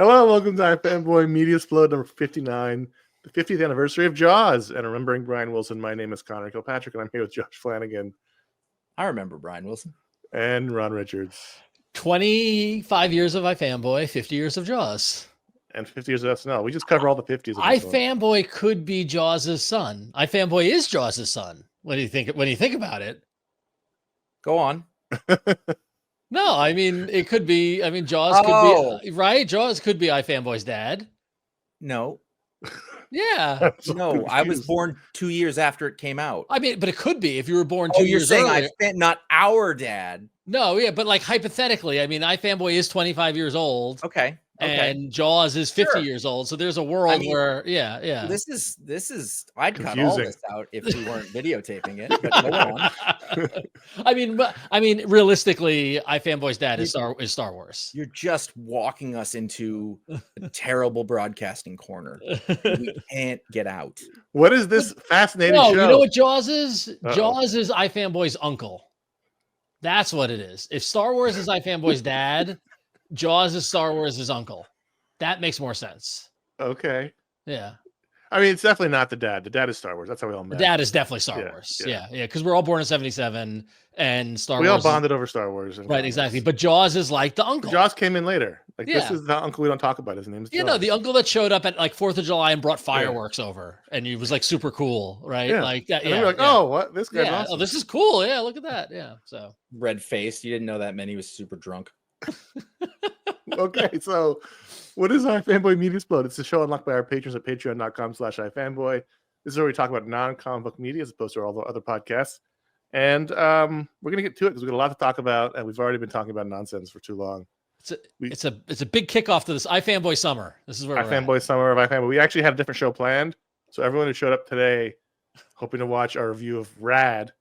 Hello, welcome to iFanboy Mediasplode number 59, the 50th anniversary of Jaws. And remembering Brian Wilson, my name is Conor Kilpatrick, and I'm here with Josh Flanagan. I remember Brian Wilson. And Ron Richards. 25 years of iFanboy, 50 years of Jaws. And 50 years of SNL. We just cover all the 50s. iFanboy could be Jaws' son. iFanboy is Jaws' son. When you think about it. Go on. No, I mean, it could be. I mean, Jaws could be, right? Jaws could be iFanboy's dad. No. Yeah. No, I was born 2 years after it came out. I mean, but it could be if you were born 2 years saying earlier. not our dad. No, yeah, but like hypothetically, I mean, iFanboy is 25 years old. Okay. And Jaws is 50 years old. So there's a world where, yeah. This is I'd confusing. cut all this out if we weren't videotaping it. But go on. I mean, realistically, iFanboy's dad is Star Wars. You're just walking us into a terrible broadcasting corner. We can't get out. What is this fascinating show? You know what Jaws is? Uh-oh. Jaws is iFanboy's uncle. That's what it is. If Star Wars is iFanboy's dad, Jaws is Star Wars' uncle. That makes more sense. Okay. Yeah. I mean, it's definitely not the dad. The dad is Star Wars. That's how we all met. The dad is definitely Star Wars. Yeah. Because we're all born in 1977, and Star Wars. We all bonded over Star Wars. Right, exactly. But Jaws is like the uncle. Jaws came in later. Like this is the uncle we don't talk about. His name's Jaws. You know, the uncle that showed up at like 4th of July and brought fireworks over, and he was like super cool, right? Yeah. Like that. And you're like, oh, what? This guy's awesome. awesome. Oh, this is cool. Yeah, look at that. Yeah. So red faced. You didn't know that meant he was super drunk. Okay, so what is iFanboy Mediasplode? It's a show unlocked by our patrons at patreon.com/iFanboy. This is where we talk about non-comic book media as opposed to all the other podcasts. And we're gonna get to it because we've got a lot to talk about, and we've already been talking about nonsense for too long. It's a big kickoff to this iFanboy summer. This is where iFanboy summer of iFanboy. We actually had a different show planned. So everyone who showed up today hoping to watch our review of Rad,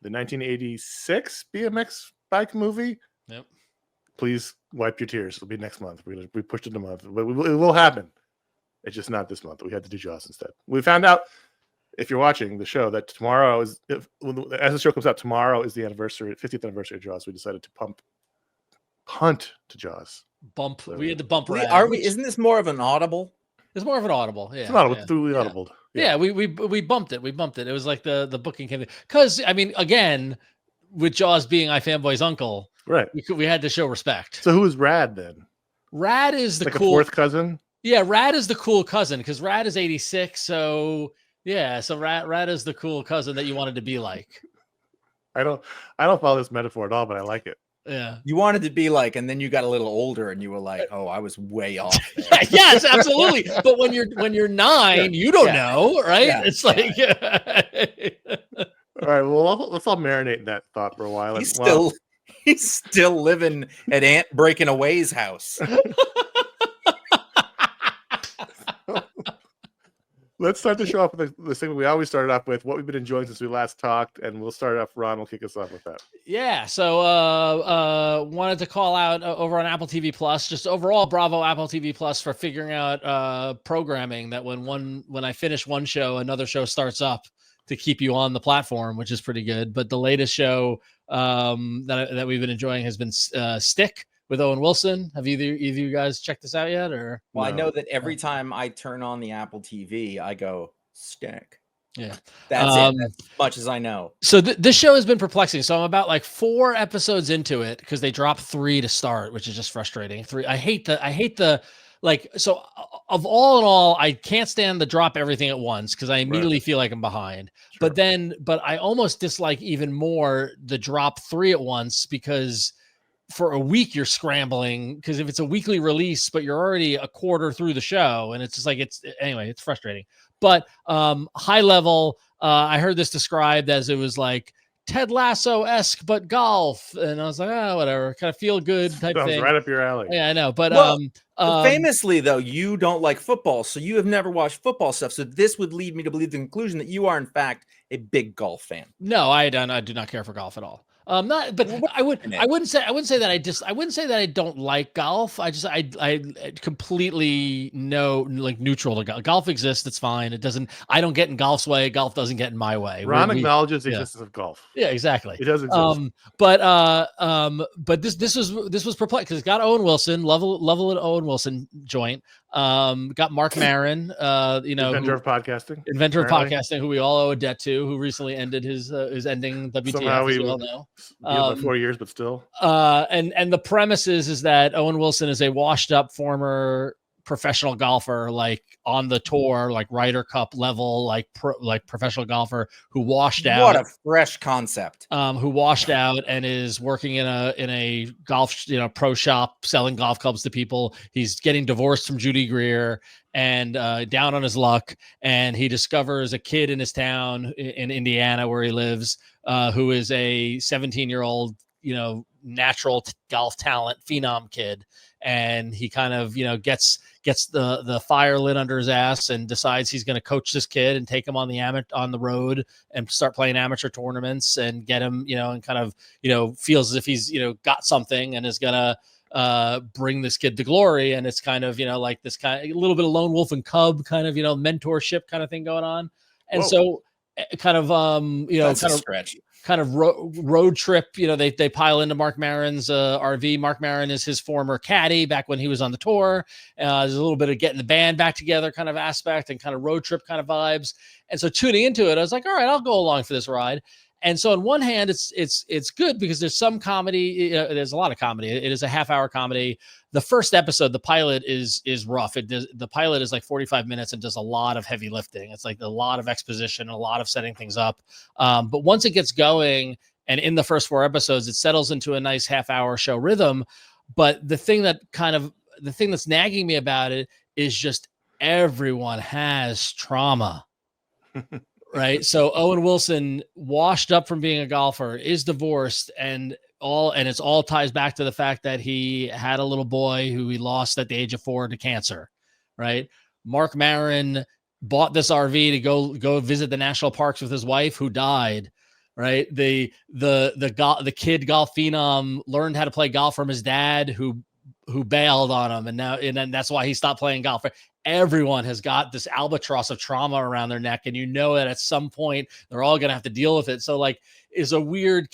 the 1986 BMX bike movie. Yep. Please wipe your tears. It'll be next month. We pushed it a month, but it will happen. It's just not this month. We had to do Jaws instead. We found out, if you're watching the show, that tomorrow is, as the show comes out, tomorrow is the 50th anniversary of Jaws. We decided to punt to Jaws. We had to bump. Isn't this more of an audible? It's more of an audible. Yeah. It's an audible. Through the audible. Yeah. We bumped it. We bumped it. It was like the booking came because I mean, again, with Jaws being iFanboy's uncle. Right. We had to show respect. So who is Rad then? Rad is the like cool a fourth cousin. Yeah, Rad is the cool cousin because Rad is 86. So yeah, so Rad is the cool cousin that you wanted to be like. I don't follow this metaphor at all, but I like it. Yeah, you wanted to be like, and then you got a little older, and you were like, "Oh, I was way off." Yes, absolutely. But when you're 9, you don't know, right? Yeah. It's like. All right, well, let's all marinate in that thought for a while. He's still living at Aunt Breaking Away's house. Let's start the show off with the thing we always started off with, what we've been enjoying since we last talked, and we'll start off. Ron will kick us off with that. Yeah, so wanted to call out over on Apple TV Plus, just overall bravo Apple TV Plus for figuring out programming that when I finish one show, another show starts up to keep you on the platform, which is pretty good. But the latest show that we've been enjoying has been Stick with Owen Wilson. Have either of you guys checked this out yet? Or well, I know that every time I turn on the Apple TV, I go Stick. Yeah, that's it. That's as much as I know. So this show has been perplexing. So I'm about like 4 episodes into it because they dropped 3 to start, which is just frustrating. 3. I hate the. Like, so of all in all, I can't stand the drop everything at once because I immediately feel like I'm behind. Sure. But I almost dislike even more the drop 3 at once because for a week you're scrambling because if it's a weekly release, but you're already a quarter through the show and it's just like it's frustrating. But high level, I heard this described as it was like Ted Lasso-esque, but golf. And I was like, oh, whatever, kind of feel good type thing. Right up your alley. Yeah, I know. But famously, though, you don't like football, so you have never watched football stuff. So this would lead me to believe the conclusion that you are, in fact, a big golf fan. No, I do not care for golf at all. Not, but I wouldn't say that I don't like golf. I completely neutral to golf. Golf exists. It's fine. I don't get in golf's way. Golf doesn't get in my way. Ron acknowledges the existence of golf. Yeah, exactly. It does exist. But this was perplexing because it got Owen Wilson, level at Owen Wilson joint. Got Mark Maron, inventor of podcasting, who we all owe a debt to, who recently ended his ending WTF. Somehow as we all know. By 4 years, but still. And the premise is that Owen Wilson is a washed up former professional golfer, like on the tour, like Ryder Cup level, like professional golfer who washed out. What a fresh concept. Who washed out and is working in a golf, pro shop selling golf clubs to people. He's getting divorced from Judy Greer and down on his luck. And he discovers a kid in his town in Indiana where he lives, who is a 17-year-old, natural golf talent phenom kid. And he kind of, gets the fire lit under his ass and decides he's going to coach this kid and take him on the road and start playing amateur tournaments and get him, and kind of, feels as if he's, got something and is going to bring this kid to glory. And it's kind of, like this kind of a little bit of lone wolf and cub kind of, mentorship kind of thing going on. And so kind of, That's kind of stretch. Kind of road trip, they pile into Mark Maron's RV. Mark Maron is his former caddy back when he was on the tour. There's a little bit of getting the band back together kind of aspect and kind of road trip kind of vibes. And so tuning into it, I was like, all right, I'll go along for this ride. And so on one hand, it's good because there's some comedy. There's a lot of comedy. It is a half-hour comedy. The first episode, the pilot is rough. The pilot is like 45 minutes and does a lot of heavy lifting. It's like a lot of exposition, a lot of setting things up. But once it gets going, and in the first 4 episodes, it settles into a nice half-hour show rhythm. But the thing that's nagging me about it is just everyone has trauma. Right. So Owen Wilson, washed up from being a golfer, is divorced, and it's all ties back to the fact that he had a little boy who he lost at the age of 4 to cancer. Right. Mark Maron bought this RV to go visit the national parks with his wife who died. Right. The kid golf phenom learned how to play golf from his dad who bailed on him. And that's why he stopped playing golf. Everyone has got this albatross of trauma around their neck. And that at some point they're all going to have to deal with it. So like is a weird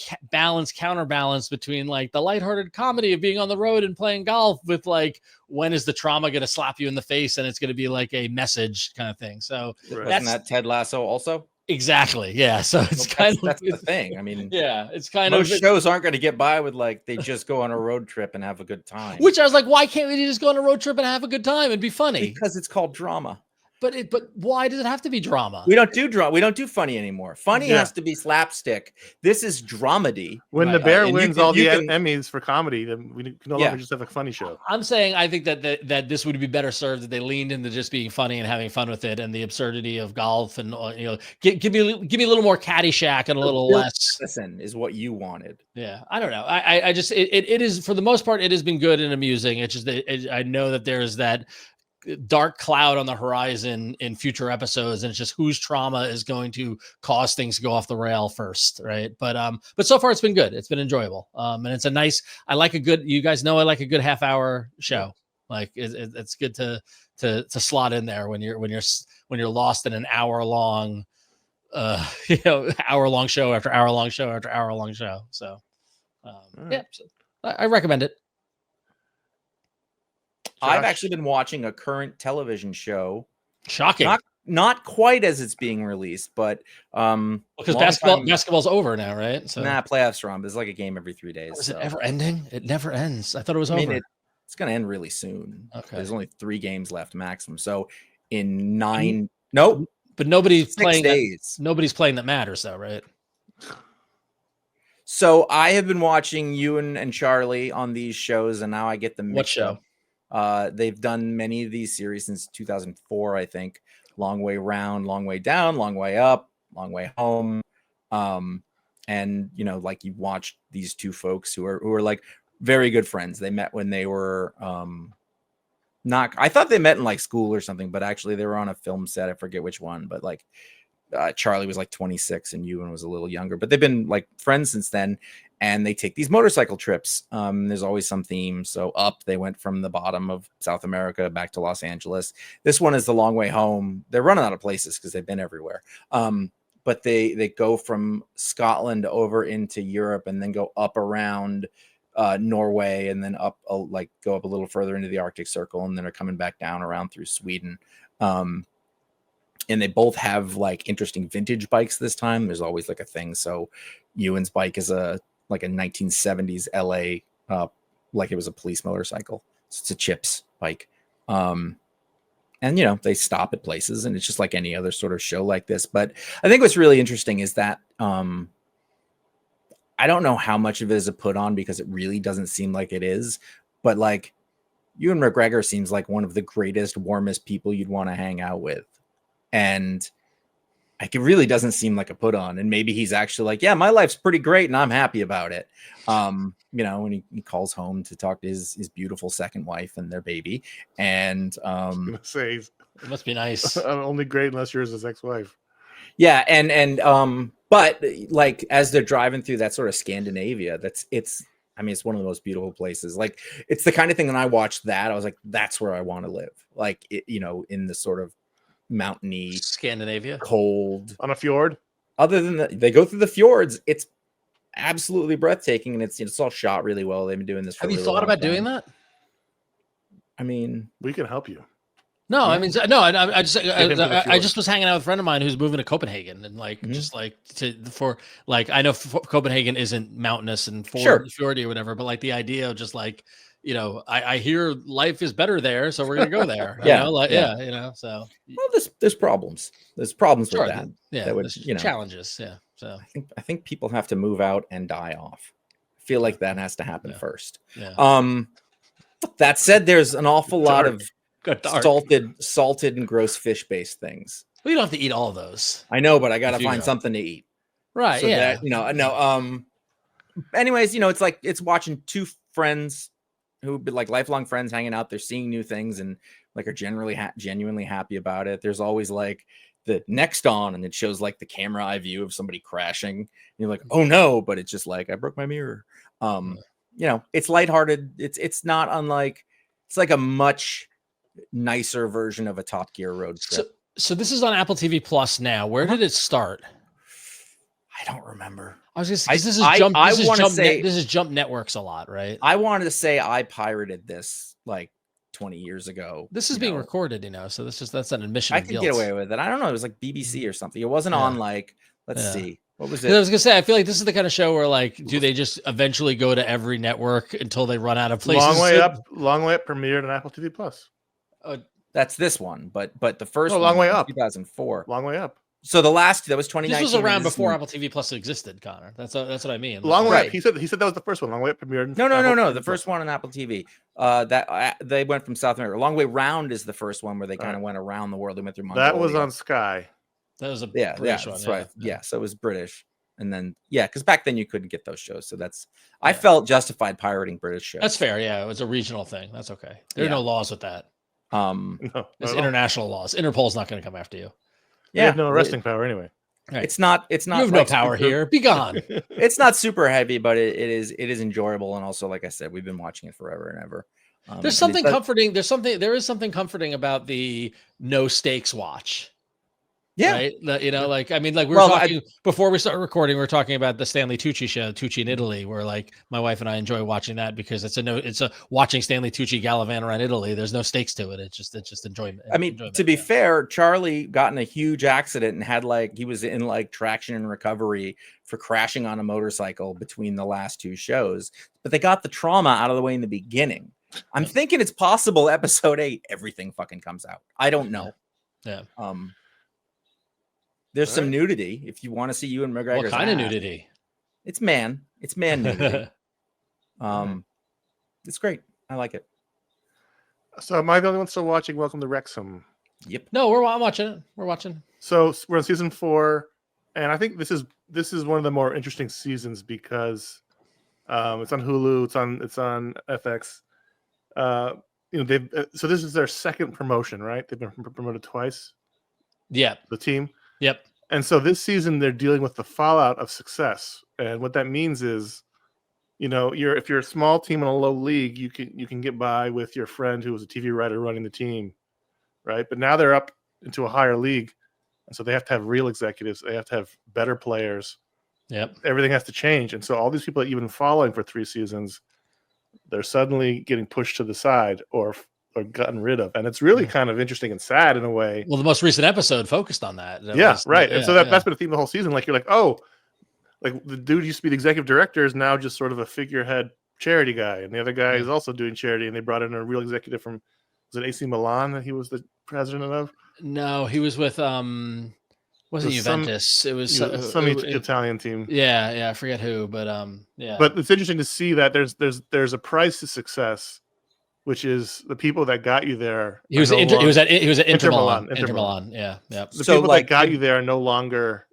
counterbalance between like the lighthearted comedy of being on the road and playing golf with like, when is the trauma going to slap you in the face? And it's going to be like a message kind of thing. So Isn't that Ted Lasso also? Exactly. Yeah. So it's that's the thing. I mean, yeah, it's kind most of shows aren't going to get by with like they just go on a road trip and have a good time. Which I was like, why can't we just go on a road trip and have a good time and be funny? Because it's called drama. But why does it have to be drama? We don't do drama. We don't do funny anymore. Funny has to be slapstick. This is dramedy. When the Bear wins all the Emmys for comedy, then we can no longer just have a funny show. I'm saying I think that this would be better served that they leaned into just being funny and having fun with it and the absurdity of golf and give me a little more Caddyshack and a little less. Listen, is what you wanted. Yeah, I don't know. I just it is for the most part it has been good and amusing. It's just I know that there is that dark cloud on the horizon in future episodes, and it's just whose trauma is going to cause things to go off the rail first, right? But so far it's been good. It's been enjoyable, and it's I like a good. You guys know I like a good half-hour show. Like it's good to slot in there when you're lost in an hour-long, hour-long show after hour-long show after hour-long show. So yeah, so I recommend it. I've actually been watching a current television show. Shocking. Not quite as it's being released, but because basketball's over now, right? So playoffs are on. There's like a game every 3 days. Is it ever ending? It never ends. I thought it was over. It's going to end really soon. Okay. There's only 3 games left maximum. So in 9, nope. But nobody's 6 playing. Days. Nobody's playing that matters, though, right? So I have been watching you and Charlie on these shows, and now I get the mix. What show? They've done many of these series since 2004, I think. Long Way Round, Long Way Down, Long Way Up, Long Way Home. And like you watched these 2 folks who are like very good friends. They met when they were I thought they met in like school or something, but actually they were on a film set. I forget which one, but like Charlie was like 26 and Ewan was a little younger, but they've been like friends since then. And they take these motorcycle trips. There's always some theme. So Up, they went from the bottom of South America back to Los Angeles. This one is The Long Way Home. They're running out of places because they've been everywhere. But they go from Scotland over into Europe and then go up around Norway and then up go up a little further into the Arctic Circle and then are coming back down around through Sweden. And they both have like interesting vintage bikes this time. There's always like a thing. So Ewan's bike is a 1970s LA, like it was a police motorcycle. So it's a Chips bike. And they stop at places and it's just like any other sort of show like this. But I think what's really interesting is that I don't know how much of it is a put on because it really doesn't seem like it is. But like Ewan McGregor seems like one of the greatest, warmest people you'd want to hang out with. And like it really doesn't seem like a put on, and maybe he's actually like, yeah, my life's pretty great and I'm happy about it. When he calls home to talk to his beautiful second wife and their baby, and I was gonna say it must be nice. only great unless yours is ex-wife. Yeah, and but like as they're driving through that sort of Scandinavia, it's one of the most beautiful places. Like it's the kind of thing when I watched that, I was like, that's where I want to live. Like in the sort of mountainy Scandinavia, cold on a fjord. Other than that, they go through the fjords. It's absolutely breathtaking, and it's all shot really well. They've been doing this. Have you thought about doing that? I mean, we can help you. No, yeah. I mean, no. I just was hanging out with a friend of mine who's moving to Copenhagen, and like just like I know Copenhagen isn't mountainous and fjordy or whatever, but like the idea of just like. I hear life is better there, so we're gonna go there. So well, there's problems. There's problems with that. Yeah, that would, challenges. Yeah. So I think people have to move out and die off. I feel like that has to happen first. Yeah. That said, there's an awful lot of salted and gross fish based things. Well, you don't have to eat all of those. I know, but I gotta find something to eat. Right. So that, anyways, it's like it's watching two friends who've been like lifelong friends hanging out. They're seeing new things and like are genuinely happy about it. There's always like the next on, and it shows like the camera eye view of somebody crashing. And you're like, oh no, but it's just like I broke my mirror. It's lighthearted. It's not unlike. It's like a much nicer version of a Top Gear road trip. So this is on Apple TV Plus now. Where did it start? I don't remember. I was just this is Jump Networks a lot, right? I wanted to say I pirated this like 20 years ago. This is being recorded, so that's an admission. I could get away with it. I don't know. It was like BBC or something. It wasn't on like. Let's see. What was it? I was gonna say. I feel like this is the kind of show where like, do they just eventually go to every network until they run out of places? Long Way Up premiered on Apple TV Plus. That's this one, but the first one, Long Way Up, 2004. Long Way Up. So that was 2019. This was around before Apple TV Plus existed, Connor. That's what I mean. Long Way Up. He said that was the first one. Long Way Up premiered. No. The first one on Apple TV. That they went from South America. Long Way Round is the first one where they kind of went around the world. They went through Mongolia. That was on Sky. That was a British one. That's right. Yeah, so it was British. And then because back then you couldn't get those shows. So I felt justified pirating British shows. That's fair. Yeah, it was a regional thing. That's okay. There are no laws with that. No, there's international laws. Interpol's not going to come after you. Yeah, you have no arresting power anyway. Right. It's not. You have no power here. Be gone. It's not super heavy, but it is enjoyable. And also, like I said, we've been watching it forever and ever. There's something comforting. There is something comforting about the no stakes watch. Yeah. Right. We were talking before we started recording, we were talking about the Stanley Tucci show, Tucci in Italy, where like my wife and I enjoy watching that because it's a watching Stanley Tucci gallivant around Italy. There's no stakes to it. It's just enjoyment. I mean, to be fair, Charlie got in a huge accident and had he was in like traction and recovery for crashing on a motorcycle between the last two shows, but they got the trauma out of the way in the beginning. I'm thinking it's possible episode 8, everything fucking comes out. I don't know. Yeah. There's some nudity if you want to see Ewan McGregor's What kind of nudity? It's man nudity. It's great. I like it. So am I the only one still watching Welcome to Wrexham? Yep. No, I'm watching it. We're watching. So we're on season 4, and I think this is one of the more interesting seasons because it's on Hulu, it's on FX. So this is their second promotion, right? They've been promoted twice. Yeah. The team. Yep. And so this season they're dealing with the fallout of success. And what that means is, if you're a small team in a low league, you can get by with your friend who was a TV writer running the team, right? But now they're up into a higher league, and so they have to have real executives. They have to have better players. Yep. Everything has to change. And so all these people that you've been following for 3 seasons, they're suddenly getting pushed to the side or gotten rid of. And it's really kind of interesting and sad in a way. Well, the most recent episode focused on that. Right. And so that's been a theme the whole season. Like, you're like, oh, like the dude used to be the executive director is now just sort of a figurehead charity guy. And the other guy is also doing charity. And they brought in a real executive from, was it AC Milan that he was the president of? No, he was with, wasn't Juventus. It was some Italian team. Yeah. I forget who, but yeah. But it's interesting to see that there's a price to success, which is the people that got you there. He was at Inter Milan. Inter Milan. Yeah. The people that got you there are no longer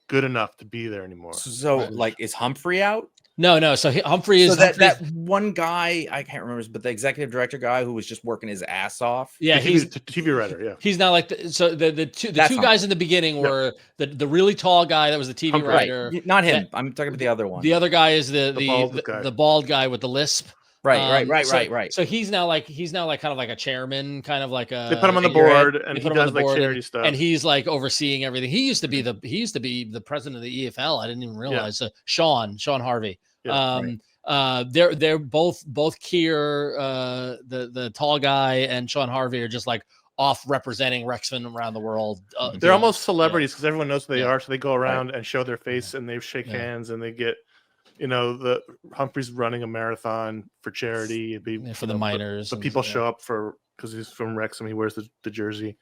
good enough to be there anymore. So like, is Humphrey out? No. So Humphrey is that one guy, I can't remember, but the executive director guy who was just working his ass off. Yeah, he's a TV writer. Yeah, he's now like the two guys in the beginning were the really tall guy that was the TV writer. Not him. I'm talking about the other one. The other guy is the bald guy with the lisp. Right. So he's now like kind of like a chairman, kind of like a. They put him on the board, and he does like charity stuff. And he's like overseeing everything. He used to be the president of the EFL. I didn't even realize. Sean Harvey. They're both Keir, the tall guy, and Sean Harvey are just like off representing Wrexham around the world. They're almost celebrities because everyone knows who they are, so they go around and show their face and they shake hands and they get. The Humphrey's running a marathon for charity for the miners. But people show up because he's from Wrexham. He wears the jersey.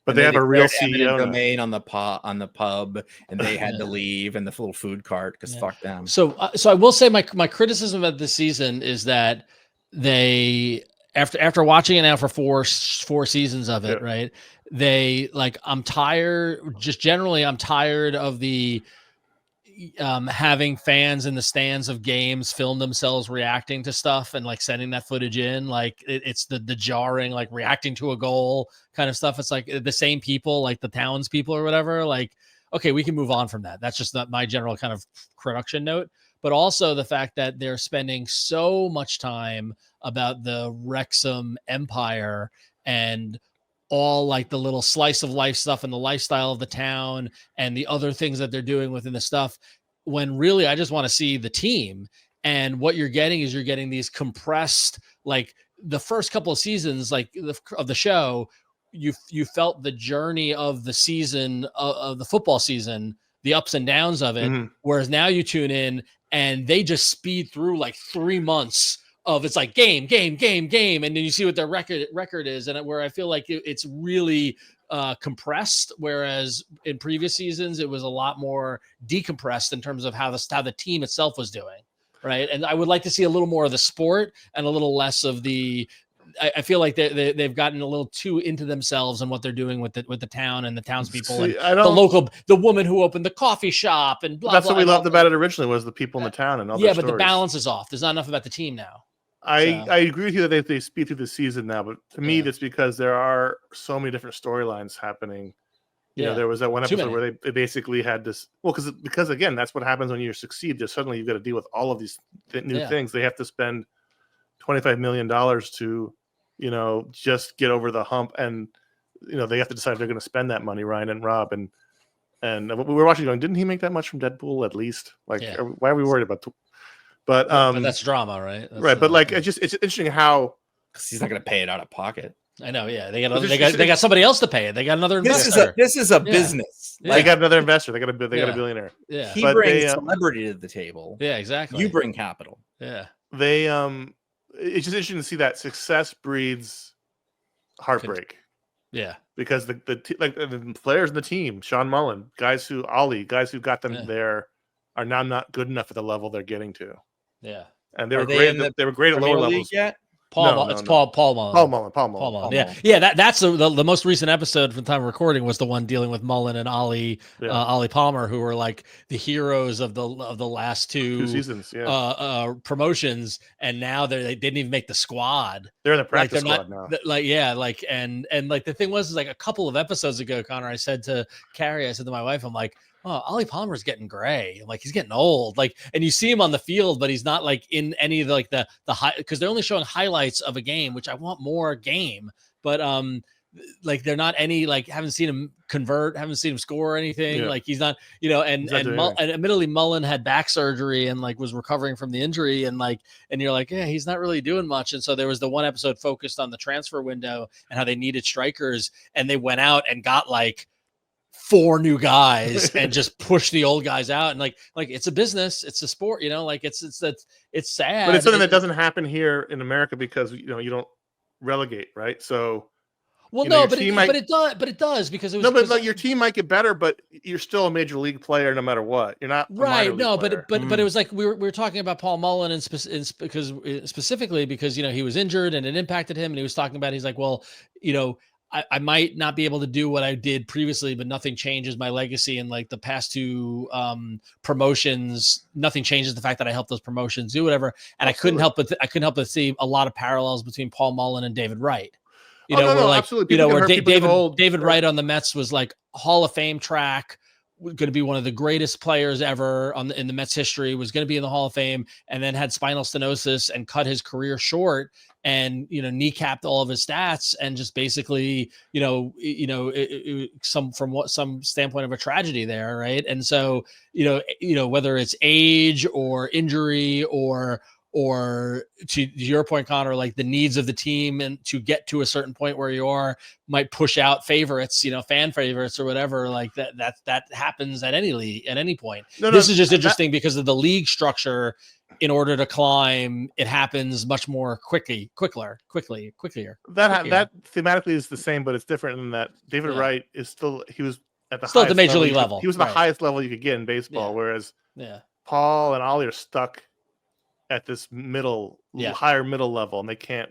But they have a real CEO domain on the pub, and they had to leave, and the little food cart because fuck them. So I will say my criticism of this season is that they after watching it now for four seasons of it, right? They I'm tired. Just generally, I'm tired of the. Having fans in the stands of games film themselves reacting to stuff and sending that footage in, it's the jarring, reacting to a goal kind of stuff. It's the same people, the townspeople or whatever. Okay, we can move on from that. That's just not my general kind of production note, but also the fact that they're spending so much time about the Wrexham empire and all the little slice of life stuff and the lifestyle of the town and the other things that they're doing within the stuff, when really I just want to see the team. And what you're getting is these compressed, the first couple of seasons, of the show, you felt the journey of the season of the football season, the ups and downs of it. Mm-hmm. Whereas now you tune in and they just speed through 3 months of it's game, and then you see what their record is, and where I feel like it's really compressed, whereas in previous seasons it was a lot more decompressed in terms of how the team itself was doing, right? And I would like to see a little more of the sport and a little less of the. I feel like they've gotten a little too into themselves and what they're doing with the town and the townspeople and the woman who opened the coffee shop and blah. That's blah, what we loved about it originally was the people in the town and all. Yeah, but the balance is off. There's not enough about the team now. I agree with you that they speed through the season now, but to me, that's because there are so many different storylines happening. There was that one episode where they basically had this. Well, because again, that's what happens when you succeed. Just suddenly you've got to deal with all of these new things. They have to spend $25 million to, just get over the hump, and they have to decide if they're going to spend that money. Ryan and Rob and we were watching, going, didn't he make that much from Deadpool at least? Why are we worried about? But that's drama, right? Right, but it's interesting how he's not going to pay it out of pocket. I know, yeah. They got somebody else to pay it. They got another investor. This is a business. They got another investor. They got a billionaire. Yeah, he brings celebrity to the table. Yeah, exactly. You bring capital. Yeah, they it's just interesting to see that success breeds heartbreak. Yeah, because the players in the team, Sean Mullen, guys who got them there, are now not good enough at the level they're getting to. Yeah, and they were great. They were great at lower levels. Yet? It's Paul Mullen. Paul Mullen. Yeah. That's the most recent episode from time of recording was the one dealing with Mullen and Ollie Palmer, who were like the heroes of the last two seasons, promotions, and now they didn't even make the squad. They're in the practice squad now. And the thing was, is like a couple of episodes ago, Connor, I said to Carrie, I said to my wife, I'm like, oh, Ollie Palmer's getting gray. I'm like, he's getting old. Like, and you see him on the field, but he's not like in any of the high, because they're only showing highlights of a game, which I want more game. But like they're not any, like, haven't seen him convert, haven't seen him score or anything. Yeah. Like he's not, and admittedly Mullen had back surgery and like was recovering from the injury, and you're like, yeah, he's not really doing much. And so there was the one episode focused on the transfer window and how they needed strikers, and they went out and got like 4 new guys and just push the old guys out. And like it's a business, it's a sport, like it's sad, but it's something that doesn't happen here in America because you don't relegate, right? So but it does because it was but your team might get better, but you're still a major league player no matter what. You're not right. No, but it was like we were talking about Paul Mullen and specifically because he was injured and it impacted him, and he was talking about, he's like, well, I might not be able to do what I did previously, but nothing changes my legacy. And like the past 2 promotions, nothing changes the fact that I helped those promotions do whatever. And Absolutely. I couldn't help but see a lot of parallels between Paul Mullen and David Wright. Absolutely. Where David Wright on the Mets was like Hall of Fame track, going to be one of the greatest players ever in the Mets history, was going to be in the Hall of Fame, and then had spinal stenosis and cut his career short, and kneecapped all of his stats, and just basically some standpoint of a tragedy there, right? And so whether it's age or injury or to your point, Connor, like the needs of the team and to get to a certain point where you are might push out favorites, fan favorites or whatever, like that happens at any league at any point. This is just interesting because of the league structure. In order to climb, it happens much more quicker. That thematically is the same, but it's different in that David Wright he was at the major league level. He was the highest level you could get in baseball, whereas Paul and Ollie are stuck at this higher middle level, and they can't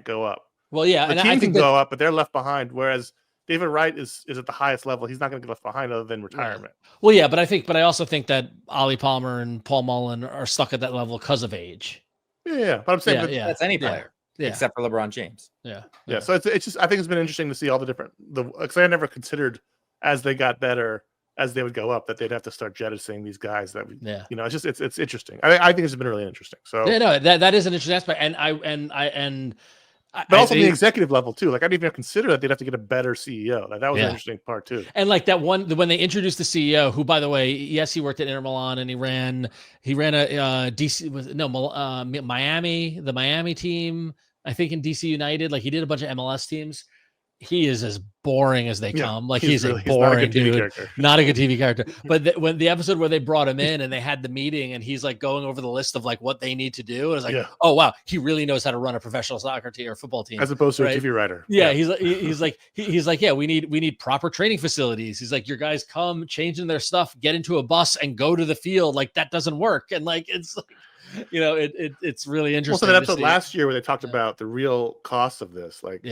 go up. Well, yeah, the team can go up, but they're left behind. Whereas David Wright is at the highest level. He's not going to get left behind other than retirement. Well, yeah, but I also think that Ollie Palmer and Paul Mullen are stuck at that level because of age. Yeah, but I'm saying that's any player except for LeBron James. Yeah. So it's just, I think it's been interesting to see all the different because I never considered as they got better, as they would go up, that they'd have to start jettisoning these guys that it's interesting. I think it's been really interesting. So that is an interesting aspect, but also the executive level too. Like I didn't even consider that they'd have to get a better CEO. That was an interesting part too. And like that one when they introduced the CEO, who by the way, yes, he worked at Inter Milan and he ran a Miami, the Miami team, I think in DC United. Like he did a bunch of MLS teams. He is as boring as they come. Like he's a boring dude, not a good TV character. But when the episode where they brought him in and they had the meeting and he's like going over the list of like what they need to do, and it's like, oh wow, he really knows how to run a professional soccer team or football team, as opposed to a TV writer. Yeah, he's like, yeah, we need proper training facilities. He's like, your guys come changing their stuff, get into a bus and go to the field. Like that doesn't work, and like it's like, it's really interesting. Also, that episode last year where they talked about the real cost of this, like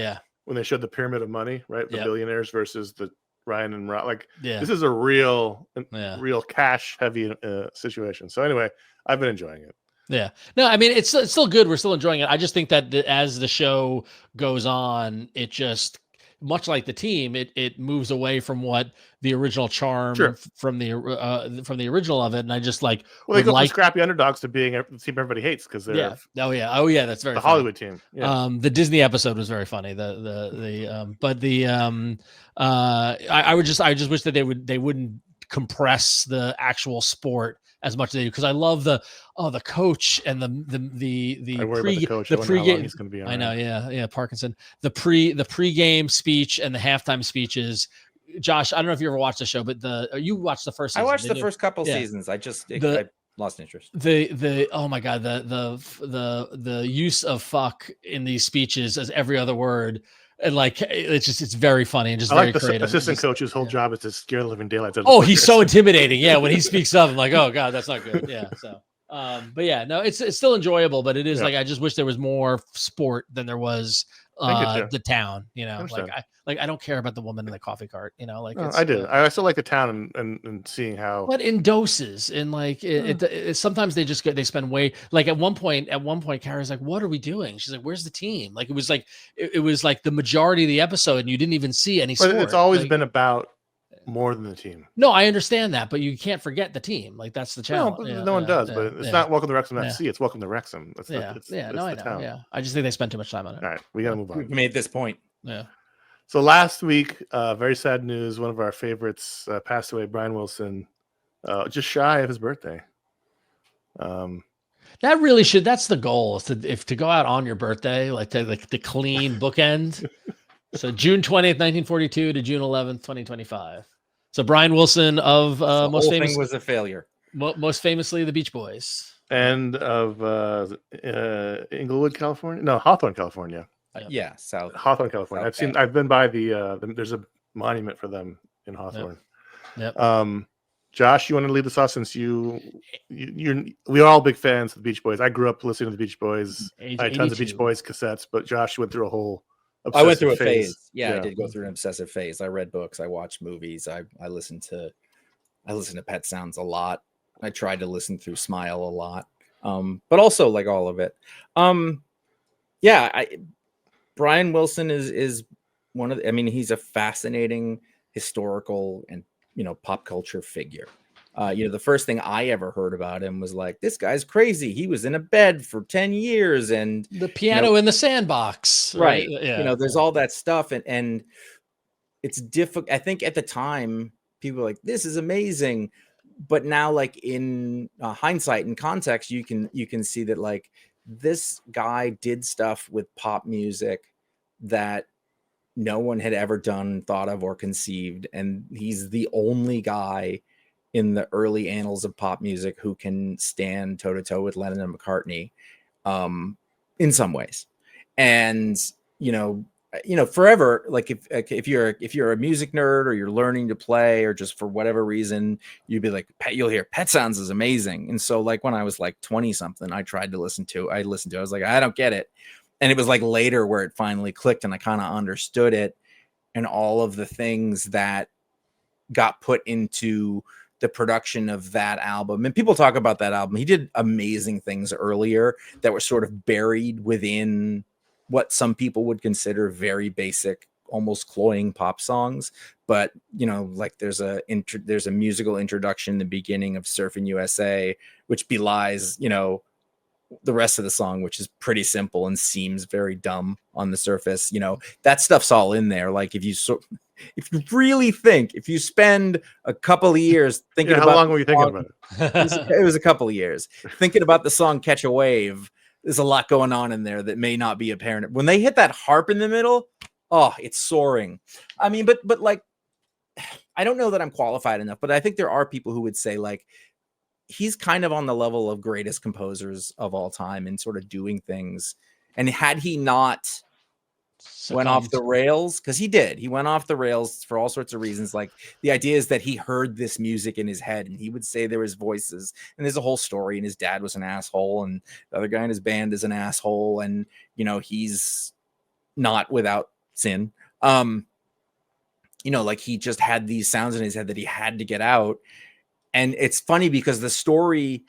when they showed the pyramid of money, right? The billionaires versus the Ryan and Rob. Like, this is a real cash heavy situation. So anyway, I've been enjoying it. Yeah. No, I mean, it's still good. We're still enjoying it. I just think that as the show goes on, it just, much like the team, it moves away from what the original charm from the original of it. And I just like, they go from scrappy underdogs to being the team everybody hates because they're that's very the funny. Hollywood team. Yeah. The Disney episode was very funny. I just wish that they wouldn't compress the actual sport as much as they do, because I love the coach and the pregame. He's going to be on. I know, Parkinson. The pregame speech and the halftime speeches. Josh, I don't know if you ever watched the show, but you watched the first season. I watched the first couple seasons. I lost interest. Oh my god, the use of fuck in these speeches as every other word. And like it's very funny and just very creative. Assistant coach's whole job is to scare the living daylights out of he's so intimidating. Yeah, when he speaks up, I'm like, oh god, that's not good. Yeah. So But yeah, no, it's still enjoyable, but it is Yeah. like I just wish there was more sport than there was I get you. the town. You know, understand. I don't care about the woman in the coffee cart. You know, like No, it's, I do. I still like the town and seeing how. but in doses, and like sometimes they just they spend way, like at one point Carrie's like, what are we doing? She's like, where's the team? Like it was like it was like the majority of the episode and you didn't even see any But sport. it's always Like, been about more than the team. no, I understand that, but you can't forget the team. Like that's the No, challenge. but Yeah, no one yeah, does. yeah, But it's yeah, not Welcome to Wrexham yeah. FC. It's Welcome to Wrexham. That's yeah, it's no, the I know. town. Yeah, I just think they spend too much time on it. All right, we gotta move We've on. made this point. Yeah. So last week, very sad news. One of our favorites passed away. Brian Wilson, just shy of his birthday. That really should. That's the goal. Is to go out on your birthday, like the clean bookend. So June 20th, 1942 to June 11th, 2025. So Brian Wilson of The most whole famous, thing was a failure. most famously the Beach Boys. And of Inglewood, California. No, Hawthorne, California. Yeah, South. Hawthorne, California. South I've been by the there's a monument for them in Hawthorne. Yep. Josh, you want to lead us off since we're all big fans of the Beach Boys. I grew up listening to the Beach Boys. Age I had tons of 82. Beach Boys cassettes, but Josh went through a whole. I went through a obsessive phase. Yeah, I did go through an obsessive phase. I read books. I watched movies. I listened to Pet Sounds a lot. I tried to listen through Smile a lot. But also like all of it. Brian Wilson is one of he's a fascinating historical and pop culture figure. The first thing I ever heard about him was like, this guy's crazy. He was in a bed for 10 years and the piano in the sandbox. Right. Yeah. There's all that stuff. And it's difficult. I think at the time people were like, this is amazing. But now, like in hindsight and context, you can see that like this guy did stuff with pop music that no one had ever done, thought of, or conceived. And he's the only guy in the early annals of pop music who can stand toe to toe with Lennon and McCartney in some ways. And, forever, like if you're a music nerd or you're learning to play or just for whatever reason, you'd be like, you'll hear Pet Sounds is amazing. And so like when I was like 20 something, I listened to it. I was like, I don't get it. And it was like later where it finally clicked and I kind of understood it and all of the things that got put into the production of that album. And people talk about that album. He did amazing things earlier that were sort of buried within what some people would consider very basic, almost cloying pop songs. But, like there's a musical introduction in the beginning of Surfing USA, which belies, the rest of the song, which is pretty simple and seems very dumb on the surface. That stuff's all in there. Like if you really think, if you spend a couple of years thinking about how long were you thinking about it? it was a couple of years thinking about the song Catch a Wave. There's a lot going on in there that may not be apparent. When they hit that harp in the middle, oh, it's soaring. I mean, but like, I don't know that I'm qualified enough, but I think there are people who would say like, he's kind of on the level of greatest composers of all time and sort of doing things. And had he not went off the rails, because he went off the rails for all sorts of reasons. Like the idea is that he heard this music in his head and he would say there was voices and there's a whole story and his dad was an asshole and the other guy in his band is an asshole. And, he's not without sin. Like he just had these sounds in his head that he had to get out. And it's funny because the story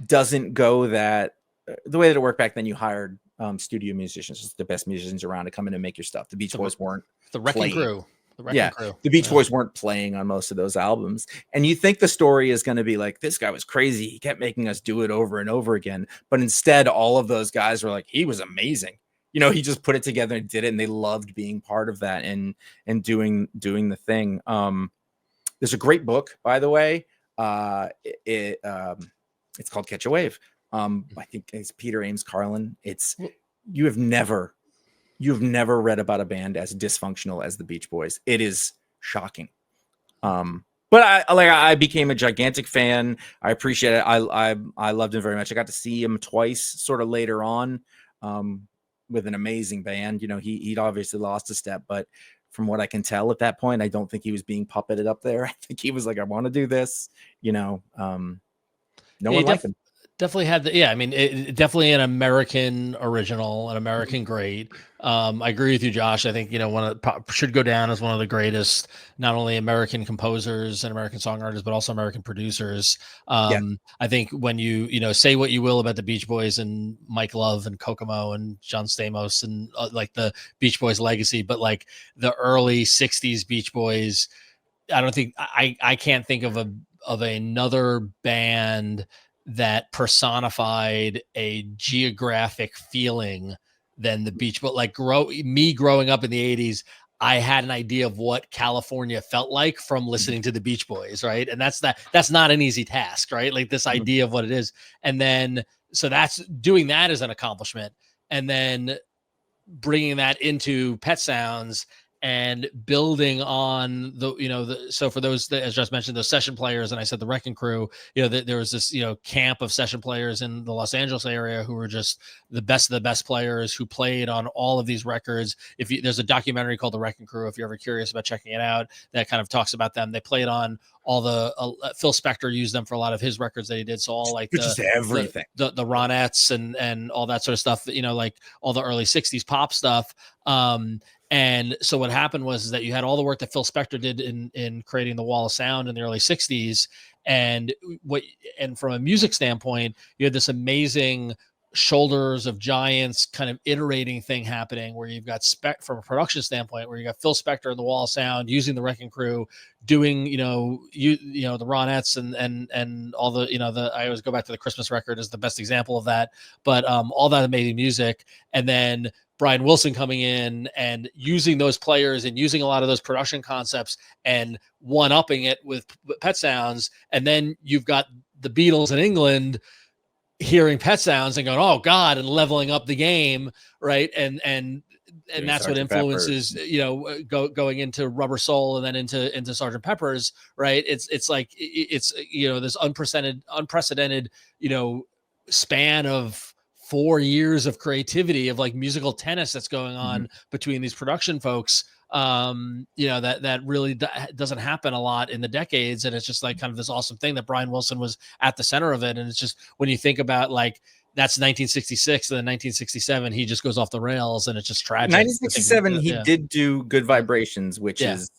doesn't go that the way that it worked back then. You hired studio musicians, just the best musicians around to come in and make your stuff. The Beach Boys weren't the Wrecking Crew. The Beach Boys weren't playing on most of those albums. And you think the story is going to be like, this guy was crazy. He kept making us do it over and over again. But instead, all of those guys were like, he was amazing. He just put it together and did it. And they loved being part of that and doing the thing. There's a great book, by the way. It's called Catch a Wave. I think it's Peter Ames Carlin. You've never read about a band as dysfunctional as the Beach Boys. It is shocking. But I became a gigantic fan. I appreciate it. I loved him very much. I got to see him twice sort of later on, with an amazing band. He'd obviously lost a step, but from what I can tell at that point, I don't think he was being puppeted up there. I think he was like, I want to do this, no one liked him. Definitely had the, yeah. I mean, definitely an American original, an American great. I agree with you, Josh. I think, should go down as one of the greatest, not only American composers and American songwriters, but also American producers. I think when you say what you will about the Beach Boys and Mike Love and Kokomo and John Stamos and like the Beach Boys legacy, but like the early '60s Beach Boys, I don't think I can't think of another band that personified a geographic feeling than the beach. But like growing up in the 80s, I had an idea of what California felt like from listening to the Beach Boys, right? And that's not an easy task, right? Like this idea of what it is. And then so that's doing that as an accomplishment, and then bringing that into Pet Sounds and building on so for those that, as just mentioned, those session players, and I said the Wrecking Crew, there was this, camp of session players in the Los Angeles area who were just the best of the best players who played on all of these records. There's a documentary called The Wrecking Crew, if you're ever curious about checking it out, that kind of talks about them. They played on all the Phil Spector used them for a lot of his records that he did. So all like everything, the Ronettes and all that sort of stuff, like all the early '60s pop stuff. And so what happened was that you had all the work that Phil Spector did in creating the Wall of Sound in the early '60s, and from a music standpoint, you had this amazing Shoulders of Giants kind of iterating thing happening, where you've got from a production standpoint, where you got Phil Spector and the Wall of Sound using the Wrecking Crew, doing the Ronettes and all the I always go back to the Christmas record as the best example of that, but all that amazing music, and then Brian Wilson coming in and using those players and using a lot of those production concepts and one-upping it with Pet Sounds. And then you've got the Beatles in England hearing Pet Sounds and going, oh God, and leveling up the game. Right. And that's what influences, going into Rubber Soul and then into Sgt. Pepper's. Right. It's like, it's, this unprecedented, span of 4 years of creativity, of like musical tennis that's going on between these production folks. That really doesn't happen a lot in the decades. And it's just like kind of this awesome thing that Brian Wilson was at the center of it. And it's just, when you think about like, that's 1966, and then 1967, he just goes off the rails, and it's just tragic. 1967, he did do Good Vibrations, which is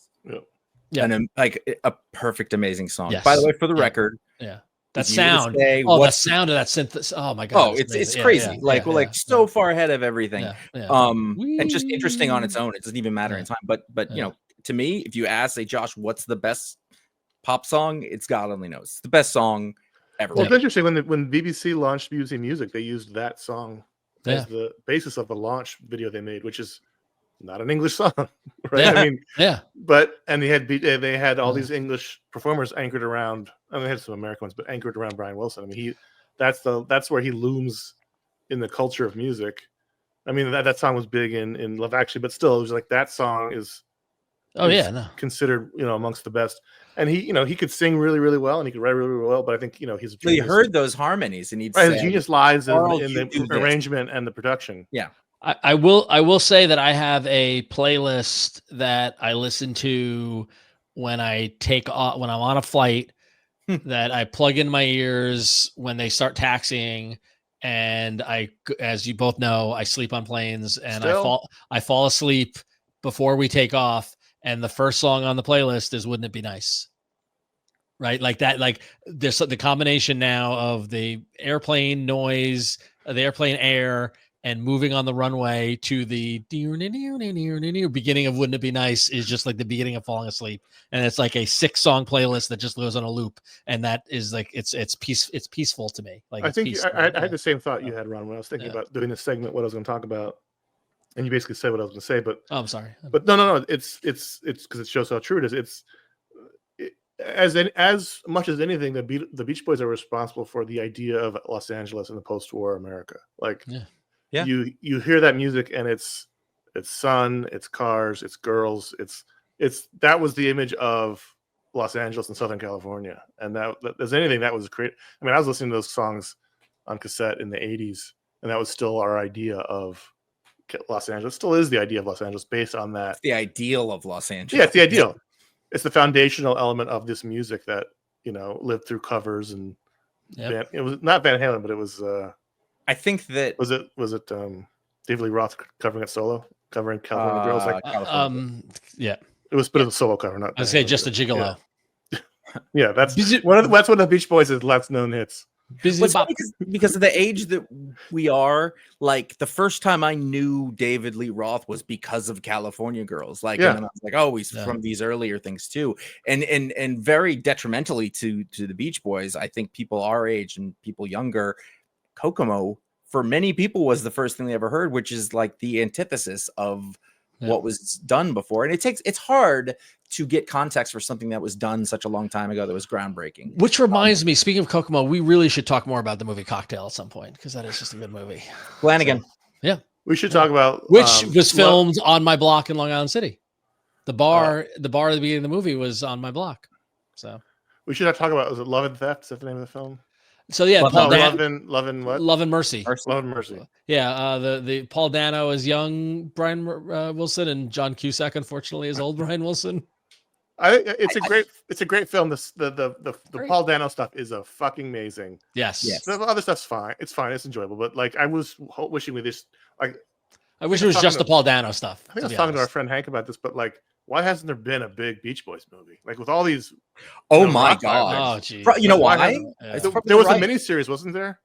like a perfect, amazing song. Yes. By the way, for the record. Yeah. That sound, the sound of that synth. Oh my God. Oh, it's crazy. So far ahead of everything. And just interesting on its own. It doesn't even matter in time. But to me, if you ask, say, Josh, what's the best pop song? It's God Only Knows. It's the best song ever. Well, it's interesting when BBC launched BBC Music, they used that song as the basis of the launch video they made, which is not an English song, right? I mean, and they had all these English performers anchored around. I mean, they had some American ones, but anchored around Brian Wilson. I mean, that's where he looms in the culture of music. I mean, that song was big in Love Actually, but still, it was like that song is considered amongst the best. And he could sing really, really well, and he could write really, really well. But I think he's a genius. He heard those harmonies, and he'd his genius lies in the arrangement and the production. Yeah. I will say that I have a playlist that I listen to when I'm on a flight that I plug in my ears when they start taxiing, and as you both know, I sleep on planes, and I fall asleep before we take off, and the first song on the playlist is "Wouldn't It Be Nice?" Right, like that. Like there's the combination now of the airplane noise, the airplane air, and moving on the runway to the beginning of "Wouldn't It Be Nice" is just like the beginning of falling asleep. And it's like a 6-song playlist that just goes on a loop. And that is like, it's peaceful to me. Like, I think I had the same thought you had, Ron, when I was thinking about doing this segment, what I was going to talk about. And you basically said what I was going to say, but I'm sorry. But no, it's because it shows how true it is. As much as anything, the Beach Boys are responsible for the idea of Los Angeles in the post-war America. Like, you hear that music, and it's sun, it's cars, it's girls, it's that was the image of Los Angeles and Southern California. And that there's anything that was great. I mean, I was listening to those songs on cassette in the 80s, and that was still our idea of Los Angeles. Still is the idea of Los Angeles based on that. It's the ideal of Los Angeles. Yeah, it's the ideal. It's the foundational element of this music that lived through covers and Yep. It was not Van Halen, but it was. I think that Was it David Lee Roth covering California Girls? Like, yeah. it was, but it was a solo cover, not. I'd say just a gigolo. Yeah, that's Busy- one of the Beach Boys' last known hits. Busy What's bop. funny because of the age that we are, like the first time I knew David Lee Roth was because of California Girls. Like, Yeah. and then I was like, oh, he's Yeah. from these earlier things too. And very detrimentally to the Beach Boys. I think people our age and people younger, Kokomo for many people was the first thing they ever heard, which is like the antithesis of what was done before. And it's hard to get context for something that was done such a long time ago that was groundbreaking. Which reminds me, speaking of Kokomo, we really should talk more about the movie Cocktail at some point because that is just a good movie. Flanagan. So, We should talk about which was filmed on my block in Long Island City. The bar at the beginning of the movie was on my block. So we should talk about, was it Love and Theft? Is that the name of the film? So yeah, Love- Paul no, Dan- Love and what? Love and Mercy. Love and Mercy. Yeah, the Paul Dano is young Brian Wilson, and John Cusack, unfortunately, is old Brian Wilson. It's a great film. The Great. Paul Dano stuff is a fucking amazing. Yes. The other stuff's fine. It's fine. It's enjoyable. But like, I was wishing we just like. I wish it was just the Paul Dano stuff. I think I was talking to our friend Hank about this, but like, why hasn't there been a big Beach Boys movie? Like with all these. Oh my rock god! Oh, geez. You know why? Yeah. There was a miniseries, wasn't there?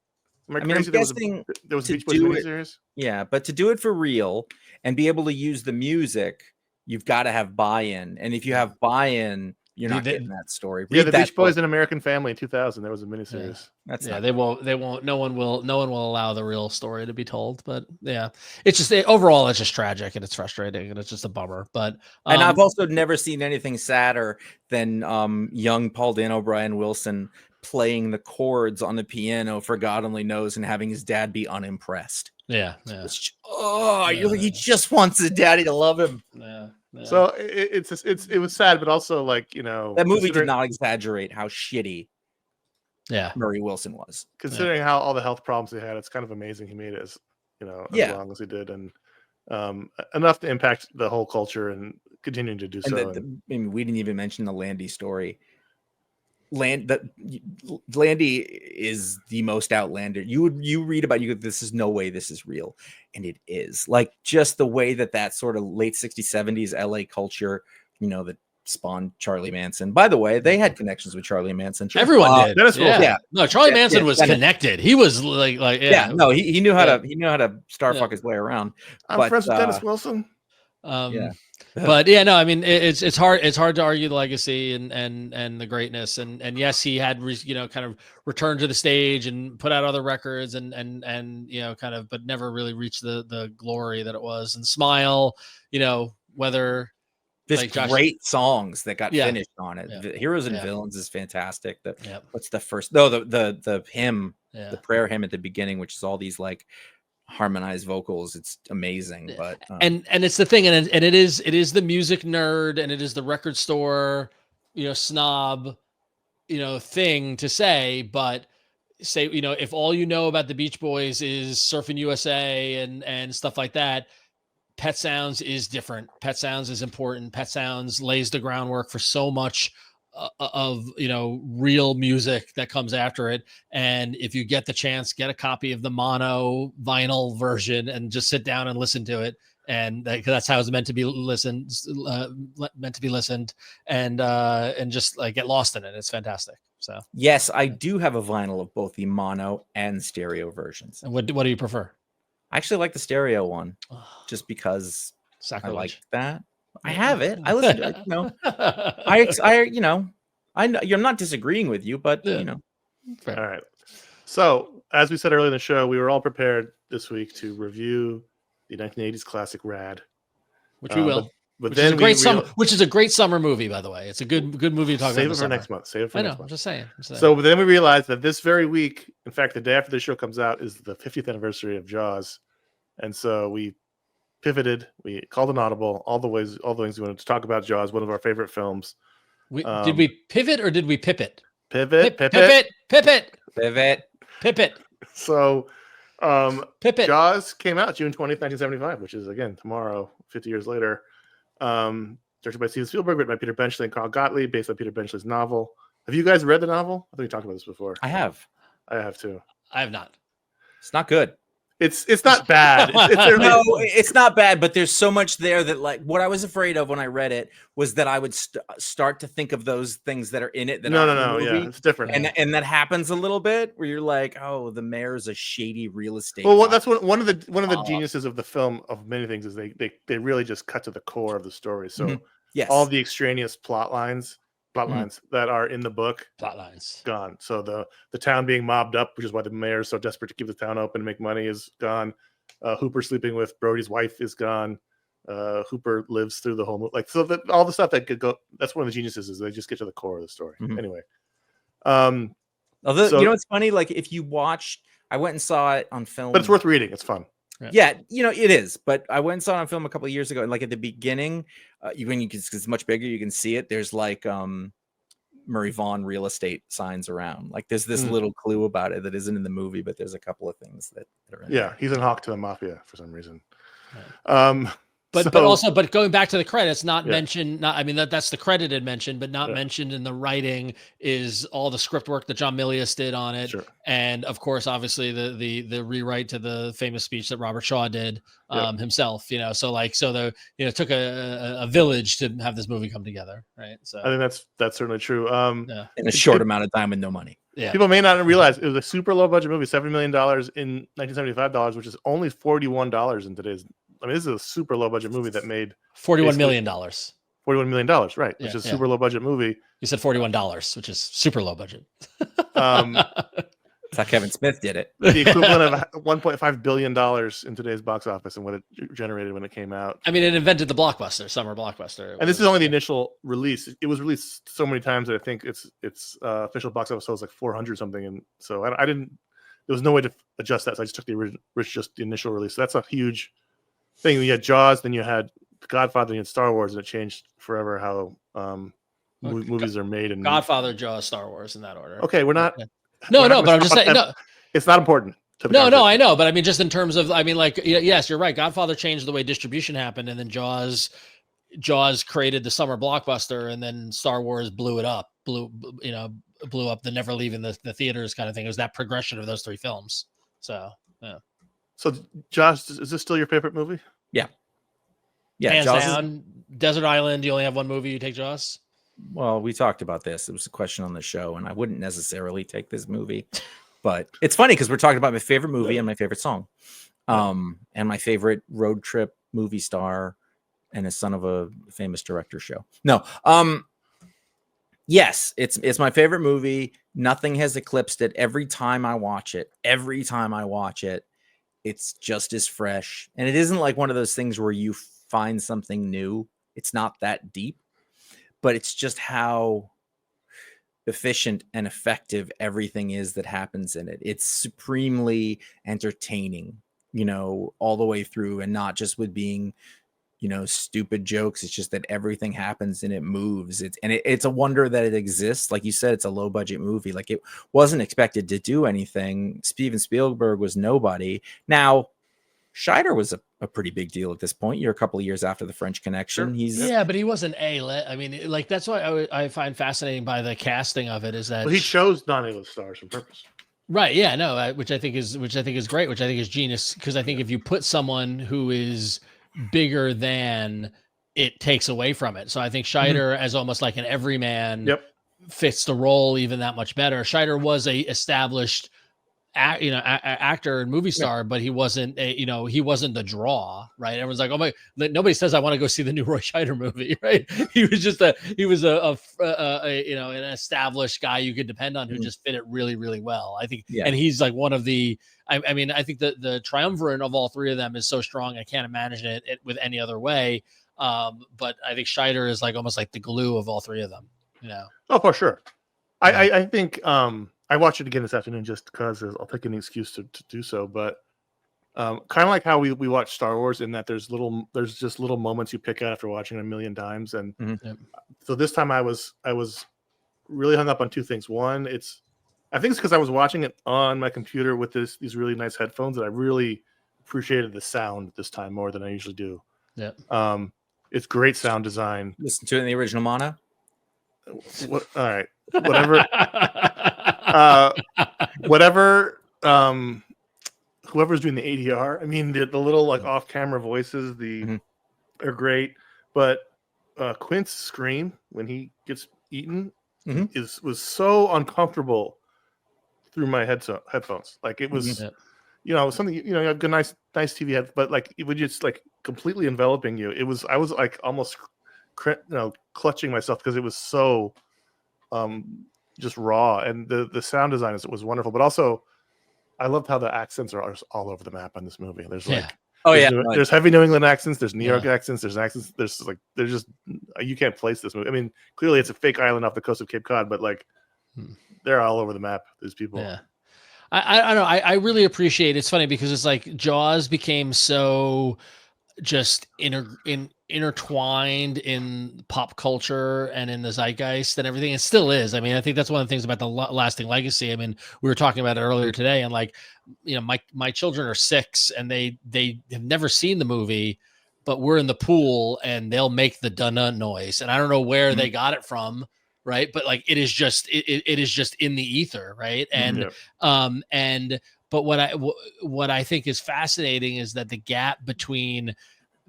Am I I mean, crazy? I'm There was guessing there was a to Beach Boys do it- miniseries. Yeah, but to do it for real and be able to use the music, you've got to have buy-in. And if you have buy-in, you're not getting that story. Yeah, Read the that Beach Boys book. in American Family in 2000. There was a miniseries. That's Yeah, not they won't. No one will allow the real story to be told. But yeah, it's just overall, it's just tragic and it's frustrating and it's just a bummer. But and I've also never seen anything sadder than young Paul Dano Brian Wilson playing the chords on the piano for God only knows and having his dad be unimpressed. yeah. He just wants his daddy to love him. Yeah. So it was sad, but also like, you know, That movie did not exaggerate how shitty Yeah. Murray Wilson was. Considering how all the health problems he had, it's kind of amazing he made it as, you know, as long as he did, and enough to impact the whole culture and continuing to do so. I mean, we didn't even mention the Landy story. Landy is the most outlandish. You read about this is no way this is real, and it is. Like just the way that sort of late 60s 70s LA culture, you know, that spawned Charlie Manson. By the way, they had connections with Charlie Manson. Everyone did. Dennis Wilson. Yeah. No, Charlie Manson was Dennis. connected. He was like No, he knew how to starfuck his way around. I'm friends with Dennis Wilson. But yeah, no, I mean it's hard to argue the legacy and the greatness and yes, he had kind of returned to the stage and put out other records and you know kind of but never really reached the glory that it was. And Smile, you know, whether There's like great songs that got finished on it. The Heroes and Villains is fantastic. What's the first? No, the hymn, the prayer hymn at the beginning, which is all these like harmonized vocals. It's amazing. But and it's the thing, and it is the music nerd, and it is the record store, you know, snob, you know, thing to say, but say, you know, if all you know about the Beach Boys is Surfing USA and stuff like that, Pet Sounds is different. Pet Sounds is important. Pet Sounds lays the groundwork for so much of, you know, real music that comes after it. And if you get the chance, get a copy of the mono vinyl version and just sit down and listen to it. And that's how it's meant to be listened, and just like get lost in it. It's fantastic. So yes, I do have a vinyl of both the mono and stereo versions. And what do you prefer? I actually like the stereo one just because Sacrilege. I like that. I have it. I listen to it. You know, I know you're not disagreeing with you, but you know. Fair. All right. So as we said earlier in the show, we were all prepared this week to review the 1980s classic Rad, which we will. But which then is a great summer, which is a great summer movie, by the way. It's a good movie to talk about. Save it for next month. Save it for next month. I'm just saying. So then we realized that this very week, in fact, the day after the show comes out, is the 50th anniversary of Jaws. And so we pivoted. We called an audible. All the things we wanted to talk about Jaws, one of our favorite films. Did we pivot or did we pivot? Pivot. So Pivot. Jaws came out June 20th, 1975, which is, again, tomorrow, 50 years later. Directed by Steven Spielberg, written by Peter Benchley and Carl Gottlieb, based on Peter Benchley's novel. Have you guys read the novel? I think we talked about this before. I have. I have too. I have not. It's not good. It's not bad. No, it's not bad, but there's so much there that, like, what I was afraid of when I read it was that I would start to think of those things that are in it that aren't in the movie. Yeah, it's different. And that happens a little bit where you're like, oh, the mayor's a shady real estate. Well, that's one of the geniuses of the film, of many things, is they really just cut to the core of the story. So yes, all the extraneous plot lines that are in the book, gone. So the town being mobbed up, which is why the mayor is so desperate to keep the town open and make money, is gone. Hooper sleeping with Brody's wife is gone. Hooper lives through the whole movie. Like, so that all the stuff that could go, that's one of the geniuses, is they just get to the core of the story. Anyway. Although, you know, it's funny, like, if you watch, I went and saw it on film, but it's worth reading. It's fun. Yeah, you know, it is. But I went and saw it on film a couple of years ago, and like at the beginning, it's much bigger, you can see it. There's like Murray Vaughn real estate signs around. Like, there's this little clue about it that isn't in the movie, but there's a couple of things that are in there. He's in Hawk to the Mafia for some reason. Right. But going back to the credits, not mentioned. I mean, that's the credited mention, but not mentioned in the writing is all the script work that John Milius did on it, and of course, obviously the rewrite to the famous speech that Robert Shaw did himself. You know, it took a village to have this movie come together, right? So I think that's certainly true. In a short amount of time with no money. Yeah, people may not realize it was a super low budget movie, $70 million in 1975 dollars, which is only $41 in today's. I mean, this is a super low budget movie that made $41 million. $41 million, right? Which is a super low budget movie. You said $41, which is super low budget. That's how Kevin Smith did it. The equivalent of $1.5 billion in today's box office and what it generated when it came out. I mean, it invented the blockbuster, summer blockbuster. And this is only the initial release. It was released so many times that I think its official box office was like 400 something. And so I didn't. There was no way to adjust that. So I just took the initial release. So that's a huge thing. You had Jaws, then you had Godfather, then you had Star Wars, and it changed forever how movies are made. And Godfather, Jaws, Star Wars in that order. Okay, we're not. No, but I'm just saying. No, it's not important. No, I know, but I mean, just in terms of, I mean, like, yes, you're right. Godfather changed the way distribution happened, and then Jaws created the summer blockbuster, and then Star Wars blew it up, blew up the never leaving the theaters kind of thing. It was that progression of those three films. So, yeah. So, Josh, is this still your favorite movie? Yeah. Hands down. Desert Island. You only have one movie. You take Jaws. Well, we talked about this. It was a question on the show, and I wouldn't necessarily take this movie, but it's funny because we're talking about my favorite movie and my favorite song, and my favorite road trip movie star and a son of a famous director show. No, yes, it's my favorite movie. Nothing has eclipsed it. Every time I watch it, it's just as fresh, and it isn't like one of those things where you find something new. It's not that deep. But it's just how efficient and effective everything is that happens in it. It's supremely entertaining, all the way through, and not just with being, stupid jokes. It's just that everything happens and it moves. It's a wonder that it exists. Like you said, it's a low budget movie. Like, it wasn't expected to do anything. Steven Spielberg was nobody. Now, Scheider was a pretty big deal at this point. You're a couple of years after The French Connection. Sure. But he wasn't I mean, like, that's what I find fascinating by the casting of it is that he chose non-A-list stars on purpose. Right. Yeah. No. Which I think is great. Which I think is genius, because I think if you put someone who is bigger than, it takes away from it. So I think Scheider as almost like an everyman fits the role even that much better. Scheider was a established actor and movie star, but he wasn't he wasn't the draw, right? Everyone's like, oh my, nobody says I want to go see the new Roy Scheider movie, right? He was just an established guy you could depend on who just fit it really, really well. I think, and he's like one of the, I mean, I think that the triumvirate of all three of them is so strong. I can't imagine it with any other way. But I think Scheider is like almost like the glue of all three of them, Oh, for sure. I think, I watched it again this afternoon just because I'll take any excuse to do so. But kind of like how we watch Star Wars, in that there's just little moments you pick out after watching it a million times. And so this time I was really hung up on two things. One, I think it's because I was watching it on my computer with these really nice headphones that I really appreciated the sound this time more than I usually do. Yeah. It's great sound design. Listen to it in the original mono. All right. Whatever. Whatever, whoever's doing the ADR, I mean, the little like off-camera voices, are great, but Quint's scream when he gets eaten was so uncomfortable through my headphones. Like it was, something, you have good, nice TV head, but like it would just like completely enveloping you. I was like almost, clutching myself because it was so, just raw, and the sound design was wonderful, but also I loved how the accents are all over the map on this movie. There's like, there's heavy New England accents, there's New York accents, there's accents, there's just, you can't place this movie. I mean, clearly it's a fake island off the coast of Cape Cod, but like they're all over the map. These people. Yeah. I don't know. I really appreciate it. It's funny because it's like Jaws became so just intertwined in pop culture and in the zeitgeist and everything. It still is. I mean, I think that's one of the things about the lasting legacy. I mean, we were talking about it earlier today, and like, my children are 6 and they have never seen the movie, but we're in the pool and they'll make the dun-dun noise. And I don't know where they got it from. Right. But like, it is just in the ether. Right. And, but what I think is fascinating is that the gap between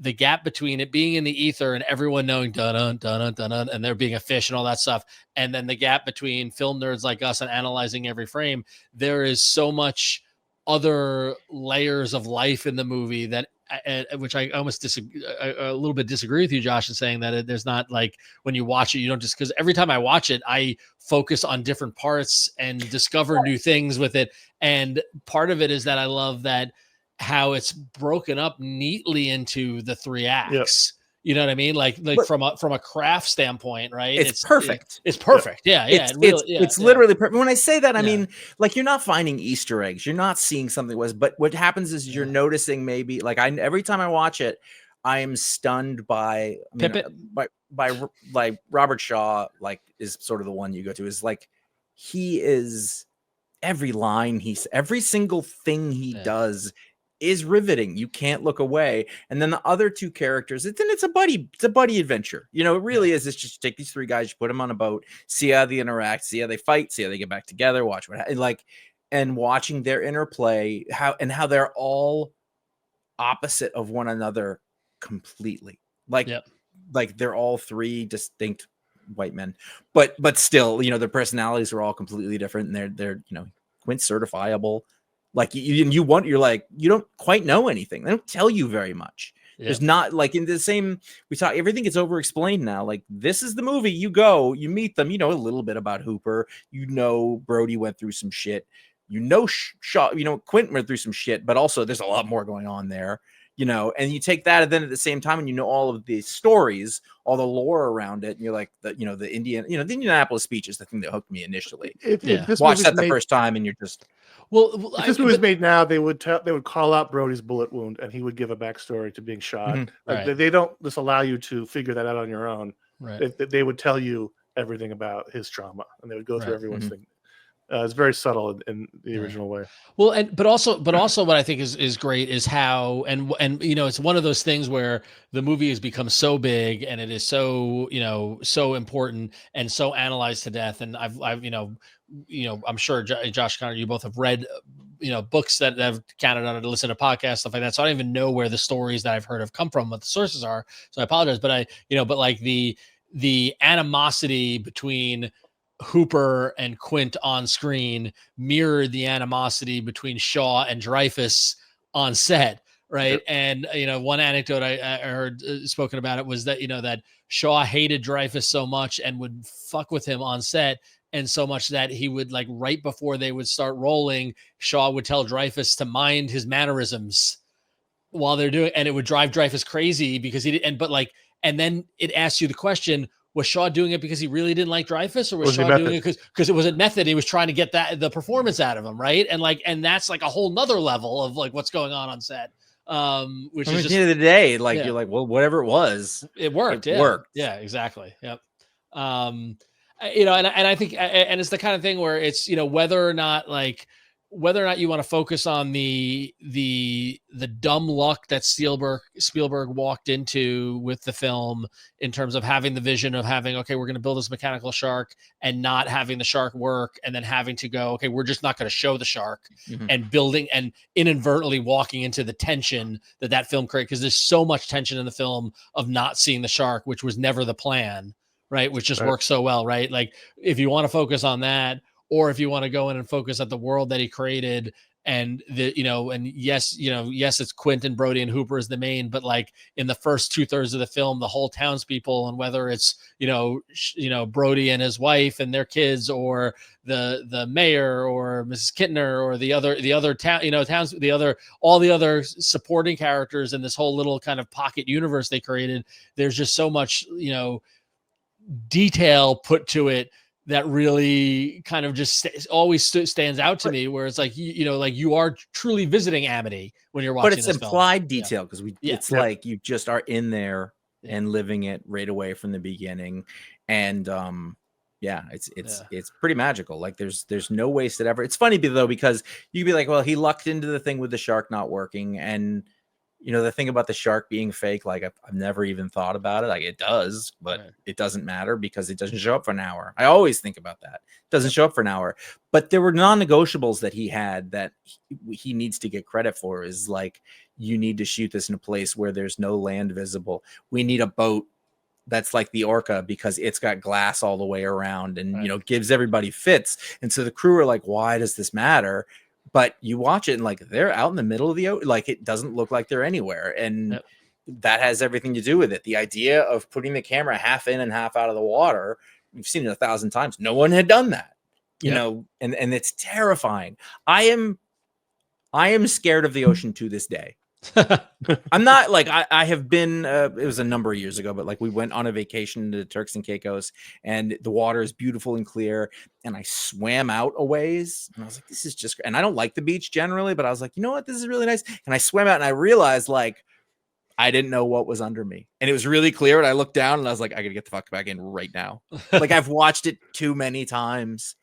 it being in the ether and everyone knowing dun dun dun dun and there being a fish and all that stuff, and then the gap between film nerds like us and analyzing every frame, there is so much other layers of life in the movie that, which I almost a little bit disagree with you, Josh, in saying that there's not like, when you watch it, you don't just, because every time I watch it, I focus on different parts and discover new things with it. And part of it is that I love that how it's broken up neatly into the 3 acts. You know what I mean? Like from a craft standpoint, right? It's perfect. It's perfect. Yeah. It's literally perfect. When I say that, I mean, like, you're not finding Easter eggs. You're not seeing something but what happens is you're noticing, maybe like every time I watch it, I am stunned by like Robert Shaw, like, is sort of the one you go to, is like, he is, every line every single thing he does is riveting. You can't look away. And then the other 2 characters, it's a buddy adventure. It really is. It's just take these 3 guys, you put them on a boat, see how they interact, see how they fight, see how they get back together, watch and watching their interplay, how they're all opposite of one another completely. Like they're all 3 distinct white men, but still, their personalities are all completely different, and they're Quint certifiable. Like you're like, you don't quite know anything. They don't tell you very much. There's not, like, in the same, we talk, everything gets over explained now. Like, this is the movie, you go, you meet them, a little bit about Hooper, Brody went through some shit, Shaw, Quint went through some shit, but also there's a lot more going on there, and you take that, and then at the same time, and all of the stories, all the lore around it, and you're like, the Indianapolis speech is the thing that hooked me initially. If this watch that the first time, and you're just, well, if this movie was made now, they would call out Brody's bullet wound, and he would give a backstory to being shot. They don't just allow you to figure that out on your own. Right. They would tell you everything about his trauma, and they would go through everyone's thing. It's very subtle in the original way. Well, but also what I think is great is how, and it's one of those things where the movie has become so big and it is so so important and so analyzed to death. And I've I'm sure Josh, Connor, you both have read books that have counted on it, to listen to podcasts, stuff like that. So I don't even know where the stories that I've heard have come from, what the sources are. So I apologize, but but like the animosity between Hooper and Quint on screen mirrored the animosity between Shaw and Dreyfuss on set, right? And one anecdote I heard spoken about it was that that Shaw hated Dreyfuss so much and would fuck with him on set, and so much that he would, like, right before they would start rolling, Shaw would tell Dreyfuss to mind his mannerisms while they're doing, and it would drive Dreyfuss crazy because he did, and then it asks you the question, was Shaw doing it because he really didn't like Dreyfuss, or was Shaw doing it because it was a method? He was trying to get the performance out of him, right? And that's like a whole nother level of like what's going on set. Which is just, at the end of the day, like, you're like, well, whatever it was, it worked. It worked. Yeah, exactly. Yep. And I think, and it's the kind of thing where it's whether or not, like, whether or not you want to focus on the dumb luck that Spielberg walked into with the film in terms of having the vision of having, okay, we're going to build this mechanical shark and not having the shark work, and then having to go, okay, we're just not going to show the shark, and building and inadvertently walking into the tension that film created, because there's so much tension in the film of not seeing the shark, which was never the plan, right? Which just works so well, right? Like if you want to focus on that, or if you want to go in and focus at the world that he created, and yes, it's Quentin, Brody, and Hooper is the main, but like in the first 2/3 of the film, the whole townspeople, and whether it's, Brody and his wife and their kids, or the mayor or Mrs. Kittner, or the other town, all the other supporting characters in this whole little kind of pocket universe they created. There's just so much, detail put to it that really kind of just always stands out to me, where it's like, like you are truly visiting Amity when you're watching. But it's implied detail, because it's like you just are in there and living it right away from the beginning. And it's pretty magical. Like there's no wasted effort. It's funny though, because you'd be like, well, he lucked into the thing with the shark not working, and the thing about the shark being fake, like I've never even thought about it. Like it does, but it doesn't matter because it doesn't show up for an hour. I always think about that. It doesn't show up for an hour. But there were non-negotiables that he had that he needs to get credit for, is like, you need to shoot this in a place where there's no land visible. We need a boat that's like the Orca, because it's got glass all the way around, and, gives everybody fits. And so the crew are like, why does this matter? But you watch it and like they're out in the middle of the ocean, like it doesn't look like they're anywhere. And that has everything to do with it. The idea of putting the camera half in and half out of the water, we've seen it 1,000 times. No one had done that, and it's terrifying. I am scared of the ocean to this day. I'm not like I have been it was a number of years ago, but like we went on a vacation to Turks and Caicos, and the water is beautiful and clear, and I swam out a ways, and I was like, this is just, and I don't like the beach generally, but I was like, you know what, this is really nice. And I swam out, and I realized like I didn't know what was under me, and it was really clear, and I looked down, and I was like, I gotta get the fuck back in right now. Like I've watched it too many times.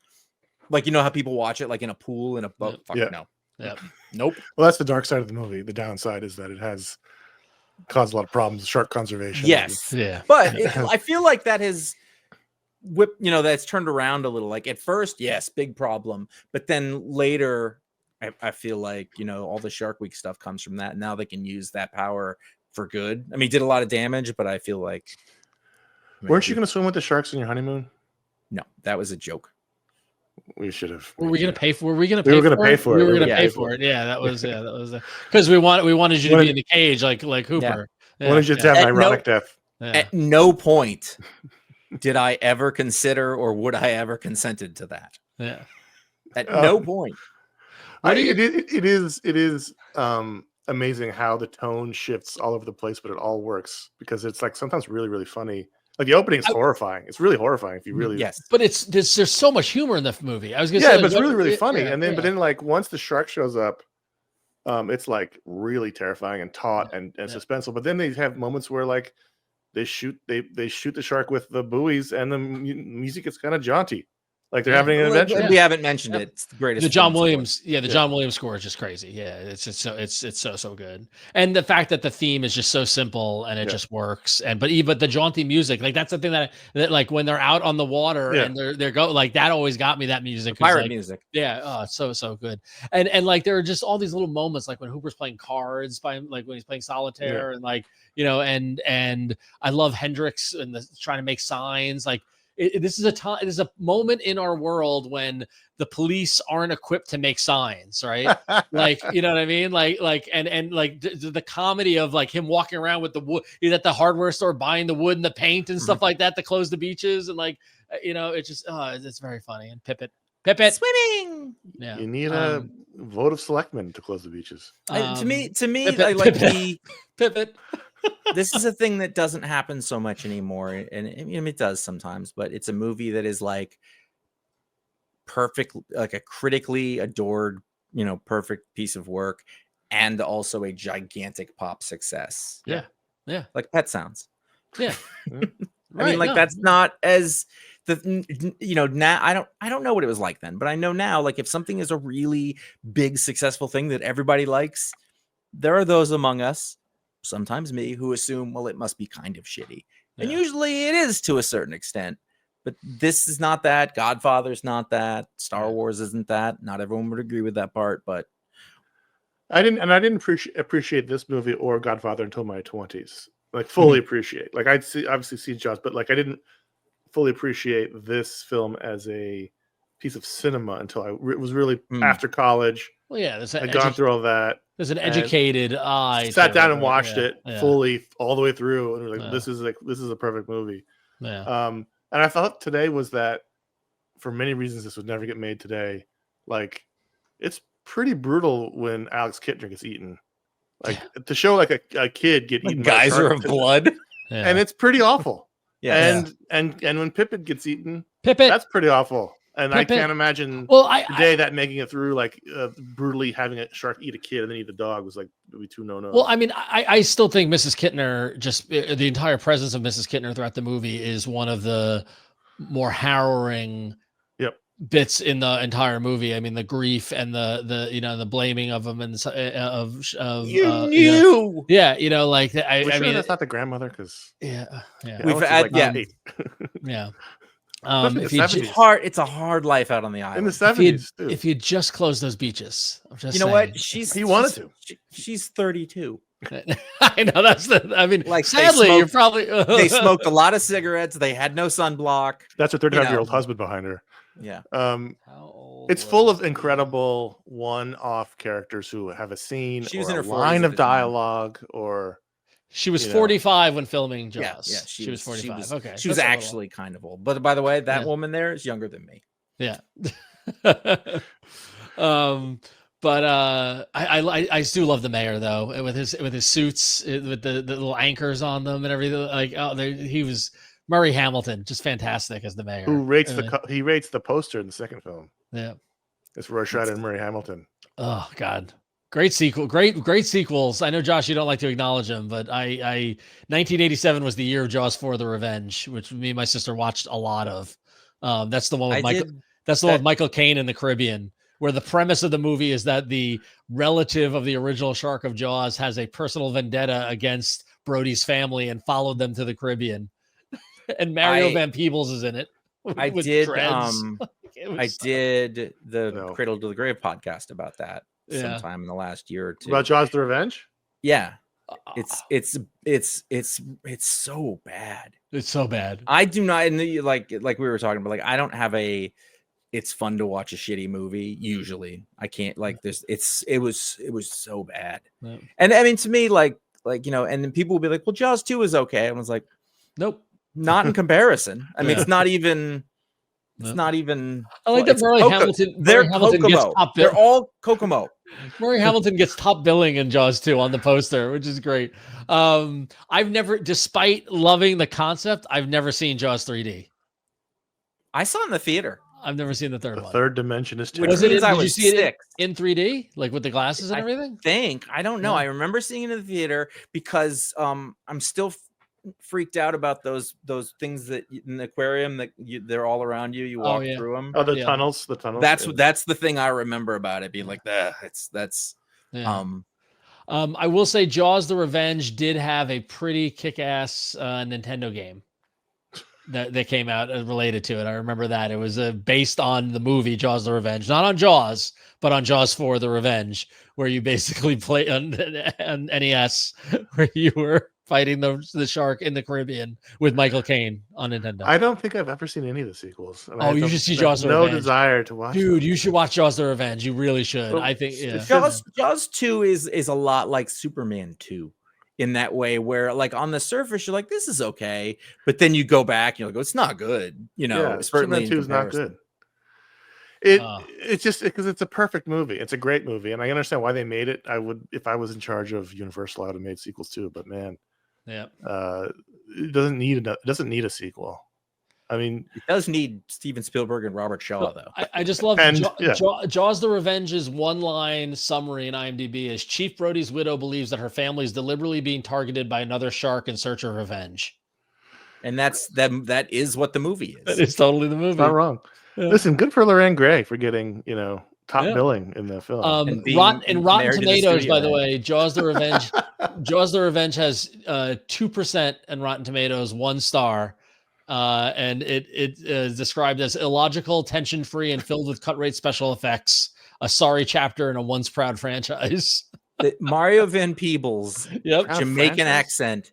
Like, how people watch it like in a pool, in a boat. Fuck no. Yeah. Nope. Well, that's the dark side of the movie. The downside is that it has caused a lot of problems, shark conservation. Yes. Yeah. But I feel like that has whipped, that's turned around a little. Like at first, yes, big problem. But then later, I feel like, all the Shark Week stuff comes from that. Now they can use that power for good. I mean, it did a lot of damage, but I feel like. Weren't you going to swim with the sharks on your honeymoon? No, that was a joke. We should have. Were we going to pay for? We were going to pay for it. We were going to pay for it. Yeah, that was because we wanted you to be in the cage like Hooper. Yeah. Wanted you to have an ironic death. At no point did I ever consider, or would I ever consented to that. Yeah. At no point. It is amazing how the tone shifts all over the place, but it all works, because it's like sometimes really, really funny. Like the opening is horrifying. It's really horrifying if you really. Yes. But there's so much humor in the movie. I was gonna say, yeah, but it's really, really funny. Yeah, but then like once the shark shows up, it's like really terrifying and taut and suspenseful. But then they have moments where like they shoot the shark with the buoys, and the music is kind of jaunty. Like they're having an adventure. We haven't mentioned it. It's the greatest. The John Williams, John Williams score is just crazy. Yeah, it's so good. And the fact that the theme is just so simple and it just works. And but the jaunty music, like that's the thing that like when they're out on the water and they're go like that always got me, that music. Pirate music. Yeah, oh, it's so good. And like there are just all these little moments, like when Hooper's playing cards, like when he's playing solitaire, and like and I love Hendrix and trying to make signs like. This is a moment in our world when the police aren't equipped to make signs, right? Like, you know what I mean? Like, and like the comedy of like him walking around with the wood, he's at the hardware store buying the wood and the paint and stuff like that to close the beaches, and like, it's just, it's very funny. And Pippet swimming. Yeah, you need a vote of selectmen to close the beaches. To me, I like the Pippet. This is a thing that doesn't happen so much anymore, and it does sometimes, but it's a movie that is like perfect, like a critically adored, perfect piece of work, and also a gigantic pop success. Yeah. Like Pet Sounds. Yeah. I mean, like that's not as now I don't know what it was like then, but I know now, like if something is a really big successful thing that everybody likes, there are those among us, sometimes me, who assume, well, it must be kind of shitty. And usually it is to a certain extent. But this is not that. Godfather's not that. Star Wars isn't that. Not everyone would agree with that part, but I didn't appreciate this movie or Godfather until my 20s. Like fully appreciate. Like I'd obviously seen Jaws, but like I didn't fully appreciate this film as a piece of cinema until it was really after college. Well, yeah, I'd gone through all that. There's an educated eye. Sat down and watched it fully all the way through, and like this is a perfect movie. Yeah. And I thought today was that for many reasons this would never get made today. Like it's pretty brutal when Alex Kittner gets eaten. Like to show like a kid get eaten. Geyser of blood. And it's pretty awful. Yeah. And when Pippin gets eaten, Pippin, that's pretty awful. And I can't imagine today that making it through like brutally having a shark eat a kid and then eat the dog was like it would be too no. Well, I mean, I still think Mrs. Kittner, just the entire presence of Mrs. Kittner throughout the movie is one of the more harrowing bits in the entire movie. I mean, the grief and the blaming of him and of like I mean that's not the grandmother because we've had it's a hard life out on the island in the 70s too. If you just close those beaches, I'm just saying. What he wanted to. She's 32. I know like sadly you're probably they smoked a lot of cigarettes. They had no sunblock. That's her 35-year-old husband behind her. Yeah. It's full of incredible one-off characters who have a scene she was or in a her line of dialogue or she was 45 when filming Jaws. Yeah, she was 45. Okay. She was actually kind of old. But by the way, that woman there is younger than me. Yeah. But I do love the mayor though, with his suits, with the little anchors on them and everything. Like he was Murray Hamilton, just fantastic as the mayor. Who rates he rates the poster in the second film. Yeah, it's Roy Scheider and Murray Hamilton. Oh God, great sequel, great sequels. I know Josh, you don't like to acknowledge them, but I 1987 was the year of Jaws 4: The Revenge, which me and my sister watched a lot of. That's the one with Michael. That's the one with Michael Caine in the Caribbean, where the premise of the movie is that the relative of the original shark of Jaws has a personal vendetta against Brody's family and followed them to the Caribbean. And Mario Van Peebles is in it. I did the Cradle to the Grave podcast about that sometime in the last year or two. About Jaws the Revenge? Yeah. It's so bad. It's so bad. I do not, and like we were talking about, like I don't have it's fun to watch a shitty movie. Usually I can't like this. It was so bad. Yeah. And I mean, to me, like, and then people will be like, well, Jaws 2 is okay. I was like, nope, not in comparison. I mean, it's not even, I like that Murray Hamilton. They're Kokomo. They're all Kokomo. Murray Hamilton gets top billing in Jaws 2 on the poster, which is great. I've never, despite loving the concept, I've never seen Jaws 3D. I saw it in the theater. I've never seen the third one. Third dimension is too. Did you see it in 3D, like with the glasses and everything? I don't know. Yeah. I remember seeing it in the theater because I'm still freaked out about those things that in the aquarium that they're all around you. You walk through them. Oh, the tunnels. That's the thing I remember about it being like that. I will say Jaws: The Revenge did have a pretty kick-ass Nintendo game that came out related to it. I remember that it was based on the movie Jaws: The Revenge, not on Jaws, but on Jaws 4: The Revenge, where you basically play on NES, where you were fighting the shark in the Caribbean with Michael Caine on Nintendo. I don't think I've ever seen any of the sequels. You should see Jaws: The Revenge. No desire to watch. Dude, you should watch Jaws: The Revenge. You really should. Well, I think Jaws 2 is a lot like Superman 2. In that way, where like on the surface you're like, this is okay, but then you go back and you're like, oh, it's not good. Certainly 2 is not good. It's just because it's a perfect movie. It's a great movie, and I understand why they made it. I would, if I was in charge of Universal, I would have made sequels too. But man, it doesn't need a sequel. I mean, it does need Steven Spielberg and Robert Shaw, though. I just love Jaws: The Revenge's one-line summary in IMDb is: Chief Brody's widow believes that her family is deliberately being targeted by another shark in search of revenge. And that is what the movie That is. is totally the movie. Not wrong. Yeah. Listen, good for Lorraine Gray for getting top Yeah. billing in the film. And being Rotten married to the Tomatoes, by studio the head. way, Jaws the Revenge. Jaws the Revenge has 2% in Rotten Tomatoes, 1 star, and it is described as illogical, tension-free, and filled with cut-rate special effects. A sorry chapter in a once proud franchise. Mario Van Peebles Yep. Proud Jamaican franchise? accent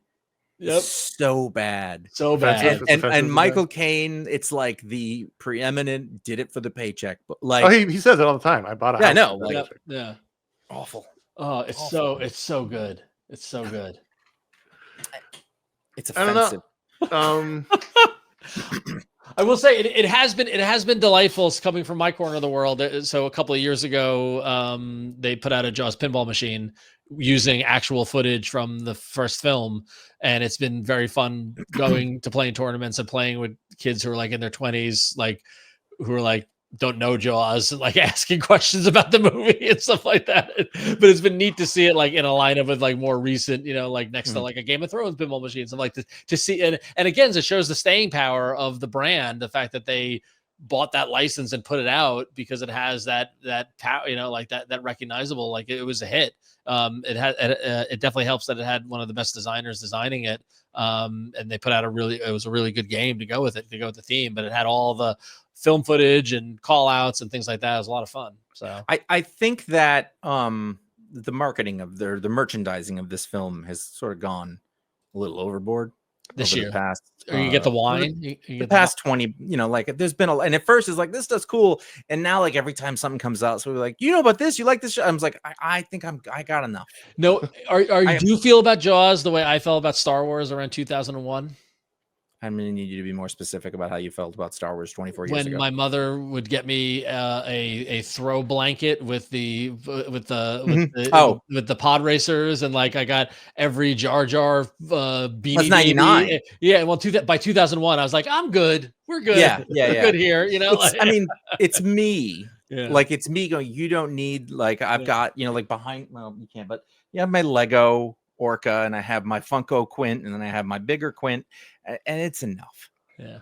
Yep. is so bad. So Offensive. bad. It's offensive And to Michael Caine, it's like the preeminent did it for the paycheck, but like he says it all the time. I bought a Yeah, I house. know, for like- that. Yep. Yeah. awful. Oh, it's Awful. so good. It's so good. It's I don't offensive. know. I will say it has been delightful coming from my corner of the world. So a couple of years ago, they put out a Jaws pinball machine using actual footage from the first film, and it's been very fun going to playing tournaments and playing with kids who are like in their 20s, like who are like don't know Jaws, and like asking questions about the movie and stuff like that. But it's been neat to see it like in a lineup with like more recent, like next to like a Game of Thrones pinball machine, something like to see. And again, it shows the staying power of the brand, the fact that they bought that license and put it out because it has that power, like that recognizable, like it was a hit. It definitely helps that it had one of the best designers designing it. And they put out it was a really good game to go with the theme, but it had all the film footage and call outs and things like that. It was a lot of fun. So I think that the marketing of the merchandising of this film has sort of gone a little overboard this over year, the past or you get the wine, you the get past 20, like there's been and at first it's like this stuff's cool, and now like every time something comes out, so we're like, you know about this, you like this show? I was like, I think I got enough. No, do you feel about Jaws the way I felt about Star Wars around 2001? I'm gonna need you to be more specific about how you felt about Star Wars 24 years When ago. my mother would get me a throw blanket with the pod racers, and like I got every Jar Jar beanie. That's 99. baby. Yeah, well, by 2001, I was like, I'm good. We're good. Yeah. We're good here. I mean, it's me. Yeah. Like it's me going, you don't need like I've got, like behind, well, you can't, but you have my Lego Orca, and I have my Funko Quint, and then I have my bigger Quint, and it's enough. Yeah.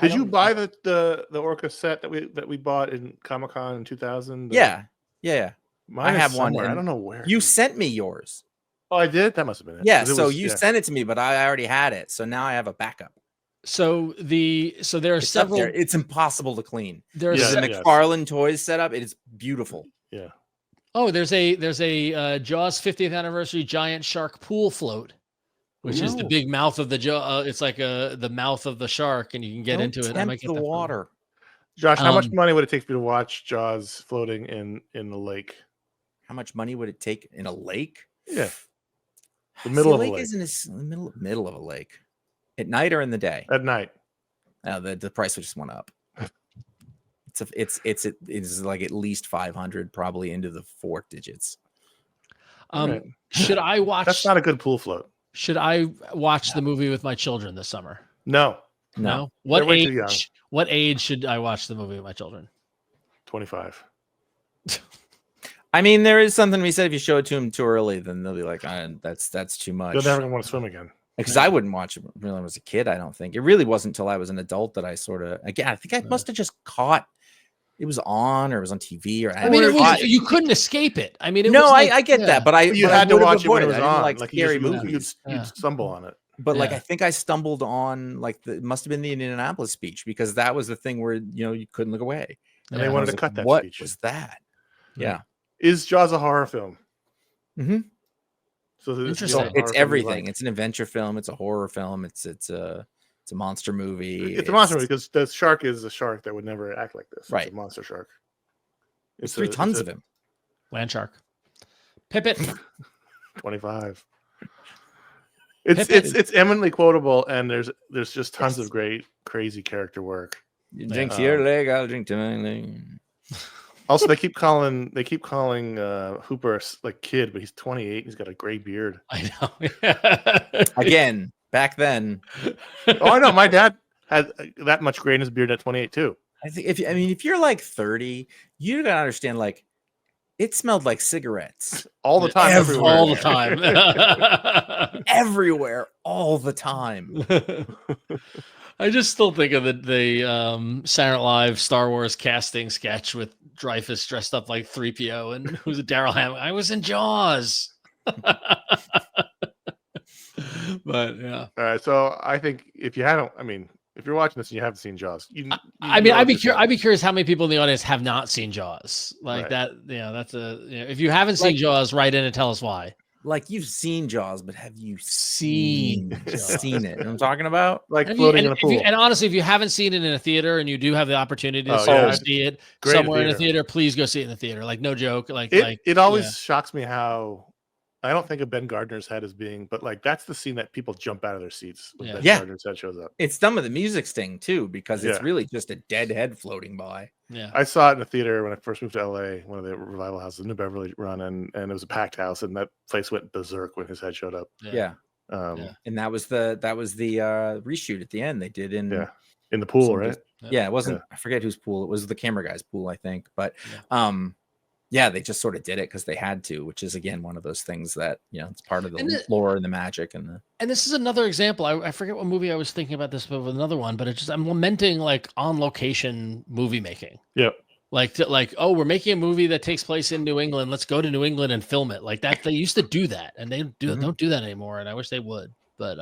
Did you buy the Orca set that we bought in Comic-Con in 2000? Yeah. Mine I is have one. somewhere. I don't know where. You sent me yours. Oh, I did? That must have been it. Yeah. 'Cause it So was- you sent it to me, but I already had it. So now I have a backup. So there are It's up several. there. It's impossible to clean. There's Yeah, The yes. McFarlane Toys setup. It is beautiful. Yeah. there's a Jaws 50th anniversary giant shark pool float, which is the Ooh. big mouth of the Jaws. It's like the mouth of the shark, and you can get Don't into it. I tempt might get the that from you. water. Josh, how much Um, money would it take for you to watch Jaws floating in the lake? How much money would it take in a lake? Yeah. The See, middle a of a lake lake. isn't in the middle of a lake. At night or in the day? At night. The price just went up. It's like at least 500, probably into the 4 digits. Right. Should I watch? That's not a good pool float. Should I watch the movie with my children this summer? No. No. What They're way too young. age? What age should I watch the movie with my children? 25. I mean, there is something we said. If you show it to them too early, then they'll be like, that's too much. You're never gonna want to swim again. Because I wouldn't watch it when I was a kid. I don't think it really wasn't until I was an adult that I sort of, again, I think I must have just caught it was on, or it was on TV, or I mean, you couldn't escape it. I mean, it was like, I get that, but You but had to would've watch it when it avoided was I didn't on. like Like scary you just, movies. you'd stumble on it. But like Yeah. I think I stumbled on like it must have been the Indianapolis speech, because that was the thing where you couldn't look away. And Yeah. they I wanted was to like, cut that what speech. was that? Yeah. Is Jaws a horror film? Mm-hmm. So Interesting. It's everything. It's an adventure film. It's a horror film. It's a monster movie. It's a monster movie because the shark is a shark that would never act like this. Right. It's a monster shark. It's 3 tons of him. Land shark. Pippet. 25. It's Pippin. it's eminently quotable, and there's just tons of great crazy character work. You drink to your leg, I'll drink to my leg. Also, they keep calling Hooper like kid, but he's 28. He's got a gray beard. I know. Again, back then, Oh, I know. My dad had that much gray in his beard at 28 too. I think if you're like 30, you gotta understand, like, It smelled like cigarettes all the time, everywhere. All the time. everywhere, all the time. I just still think of the Saturday Night Live Star Wars casting sketch with Dreyfus dressed up like 3PO and who's a Daryl Hannah. I was in Jaws. But yeah. All right, so I think if you're watching this and you haven't seen Jaws, I'd be curious how many people in the audience have not seen Jaws. Like Right. that, that's if you haven't seen Jaws, write in and tell us why. Like you've seen Jaws, but have you Seen seen it? You know what I'm talking about? like And, floating in a pool. and honestly, if you haven't seen it in a theater and you do have the opportunity to see it Great somewhere in a theater, please go see it in the theater. Like no joke. It always shocks me how I don't think of Ben Gardner's head as being, but like that's the scene that people jump out of their seats when Ben Gardner's head shows up. It's done with the music sting too, because it's really just a dead head floating by. Yeah, I saw it in a theater when I first moved to LA, one of the revival houses, the New Beverly run, and it was a packed house, and that place went berserk when his head showed up. Yeah. And that was the reshoot at the end they did in the pool, right? Yeah, it wasn't. I forget whose pool. It was the camera guy's pool, I think. But they just sort of did it because they had to, which is again one of those things that it's part of the lore and the magic and the. And this is another example. I forget what movie I was thinking about this, but with another one. But I'm lamenting like on location movie making. Yep. Like we're making a movie that takes place in New England. Let's go to New England and film it. Like that, they used to do that, and they don't do that anymore. And I wish they would. But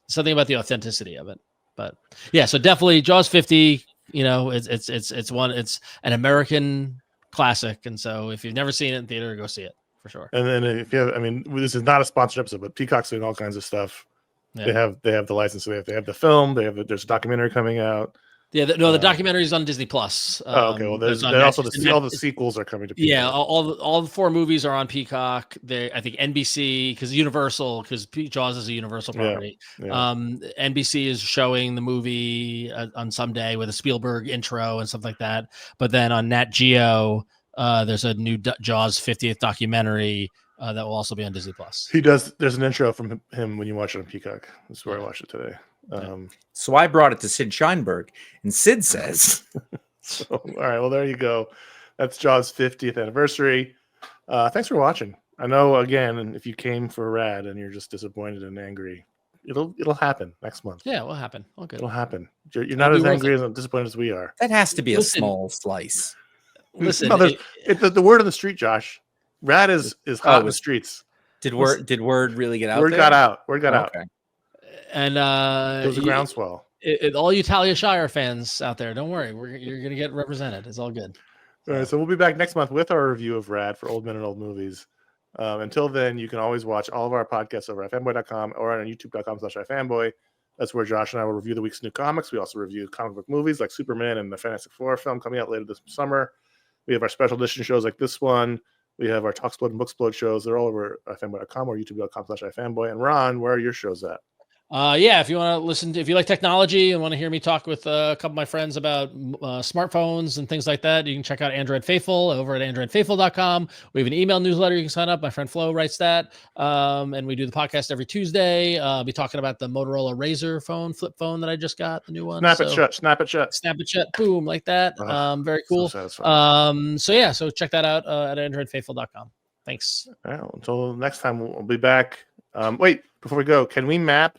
something about the authenticity of it. But yeah, so definitely Jaws 50. It's an American classic, and so if you've never seen it in theater, go see it for sure. And then if you have, this is not a sponsored episode, but Peacock's doing all kinds of stuff. Yeah. They have the license, so they have the film. There's a documentary coming out. Yeah, the documentary is on Disney Plus. Okay, well, there's also all the sequels are coming to Peacock. Yeah, all the 4 movies are on Peacock. I think NBC because Universal, because Jaws is a Universal property. Yeah. NBC is showing the movie on some day with a Spielberg intro and stuff like that. But then on Nat Geo, there's a new Jaws 50th documentary that will also be on Disney Plus. There's an intro from him when you watch it on Peacock. That's where I watched it today. So I brought it to Sid Sheinberg, and Sid says, all right, well, there you go. That's Jaws 50th anniversary. Thanks for watching. I know, again, if you came for Rad and you're just disappointed and angry, it'll happen next month. Yeah, it will happen. Okay, it'll happen. You're not as angry as disappointed as we are. That has to be a small slice. Listen, the word on the street, Josh. Rad is hot in the streets. Did word really get out? Word got out. Word got out. And it was a groundswell. All you Talia Shire fans out there, don't worry, you're gonna get represented. It's all good. All right, so we'll be back next month with our review of Rad for Old Men and Old Movies. Until then, you can always watch all of our podcasts over at iFanboy.com or on youtube.com/iFanboy. That's where Josh and I will review the week's new comics. We also review comic book movies like Superman and the Fantastic Four film coming out later this summer. We have our special edition shows like this one. We have our Talksplode and Booksplode shows. They're all over iFanboy.com or youtube.com/iFanboy. And Ron, where are your shows at? If you want to listen to, if you like technology and want to hear me talk with a couple of my friends about smartphones and things like that, you can check out Android Faithful over at androidfaithful.com. We have an email newsletter you can sign up. My friend Flo writes that. And we do the podcast every Tuesday. I'll be talking about the Motorola Razr flip phone that I just got, the new one. Snap it shut. Boom, like that. Very cool. So check that out at androidfaithful.com. Thanks. Well, until next time, we'll be back. Wait, before we go, can we map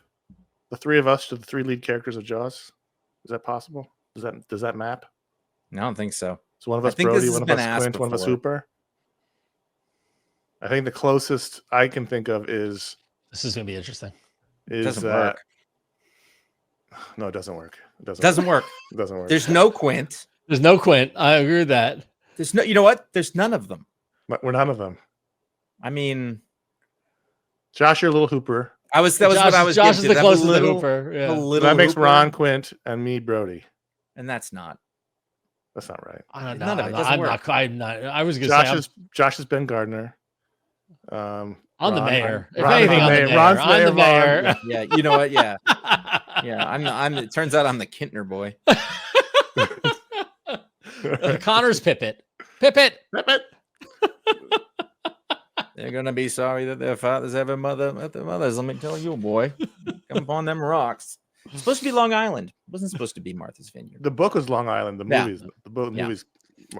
the 3 of us to the 3 lead characters of Jaws? Is that possible? Does that map? No, I don't think so. So one of us Brody, one of us Clint, one of us Hooper. I think the closest I can think of is. This is going to be interesting. It doesn't work. No, it doesn't work. It doesn't work. It doesn't work. There's no Quint. There's no Quint. I agree with that. There's no. You know what? There's none of them. We're none of them. I mean, Josh, you're a little Hooper. That was what I was. Josh is the closest to Hooper. Yeah. That makes Ron, Quint, and me Brody. And that's not. That's not right. I don't know. I'm not. I was going to say Josh is Ben Gardner. I'm the mayor. I'm the mayor. Yeah, you know what? Yeah, yeah. I'm. It turns out I'm the Kintner boy. Connor's Pippet. They're gonna be sorry that their fathers have mothers. Let me tell you, boy. Come upon them rocks. It's supposed to be Long Island. It wasn't supposed to be Martha's Vineyard. The book was Long Island. The movies. The movies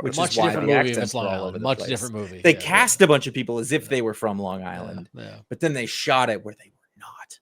Which much is why different the movie if accents it's Long were all Island. over the Much place. different movie. They Yeah, cast a bunch of people as if they were from Long Island, yeah. but then they shot it where they were not.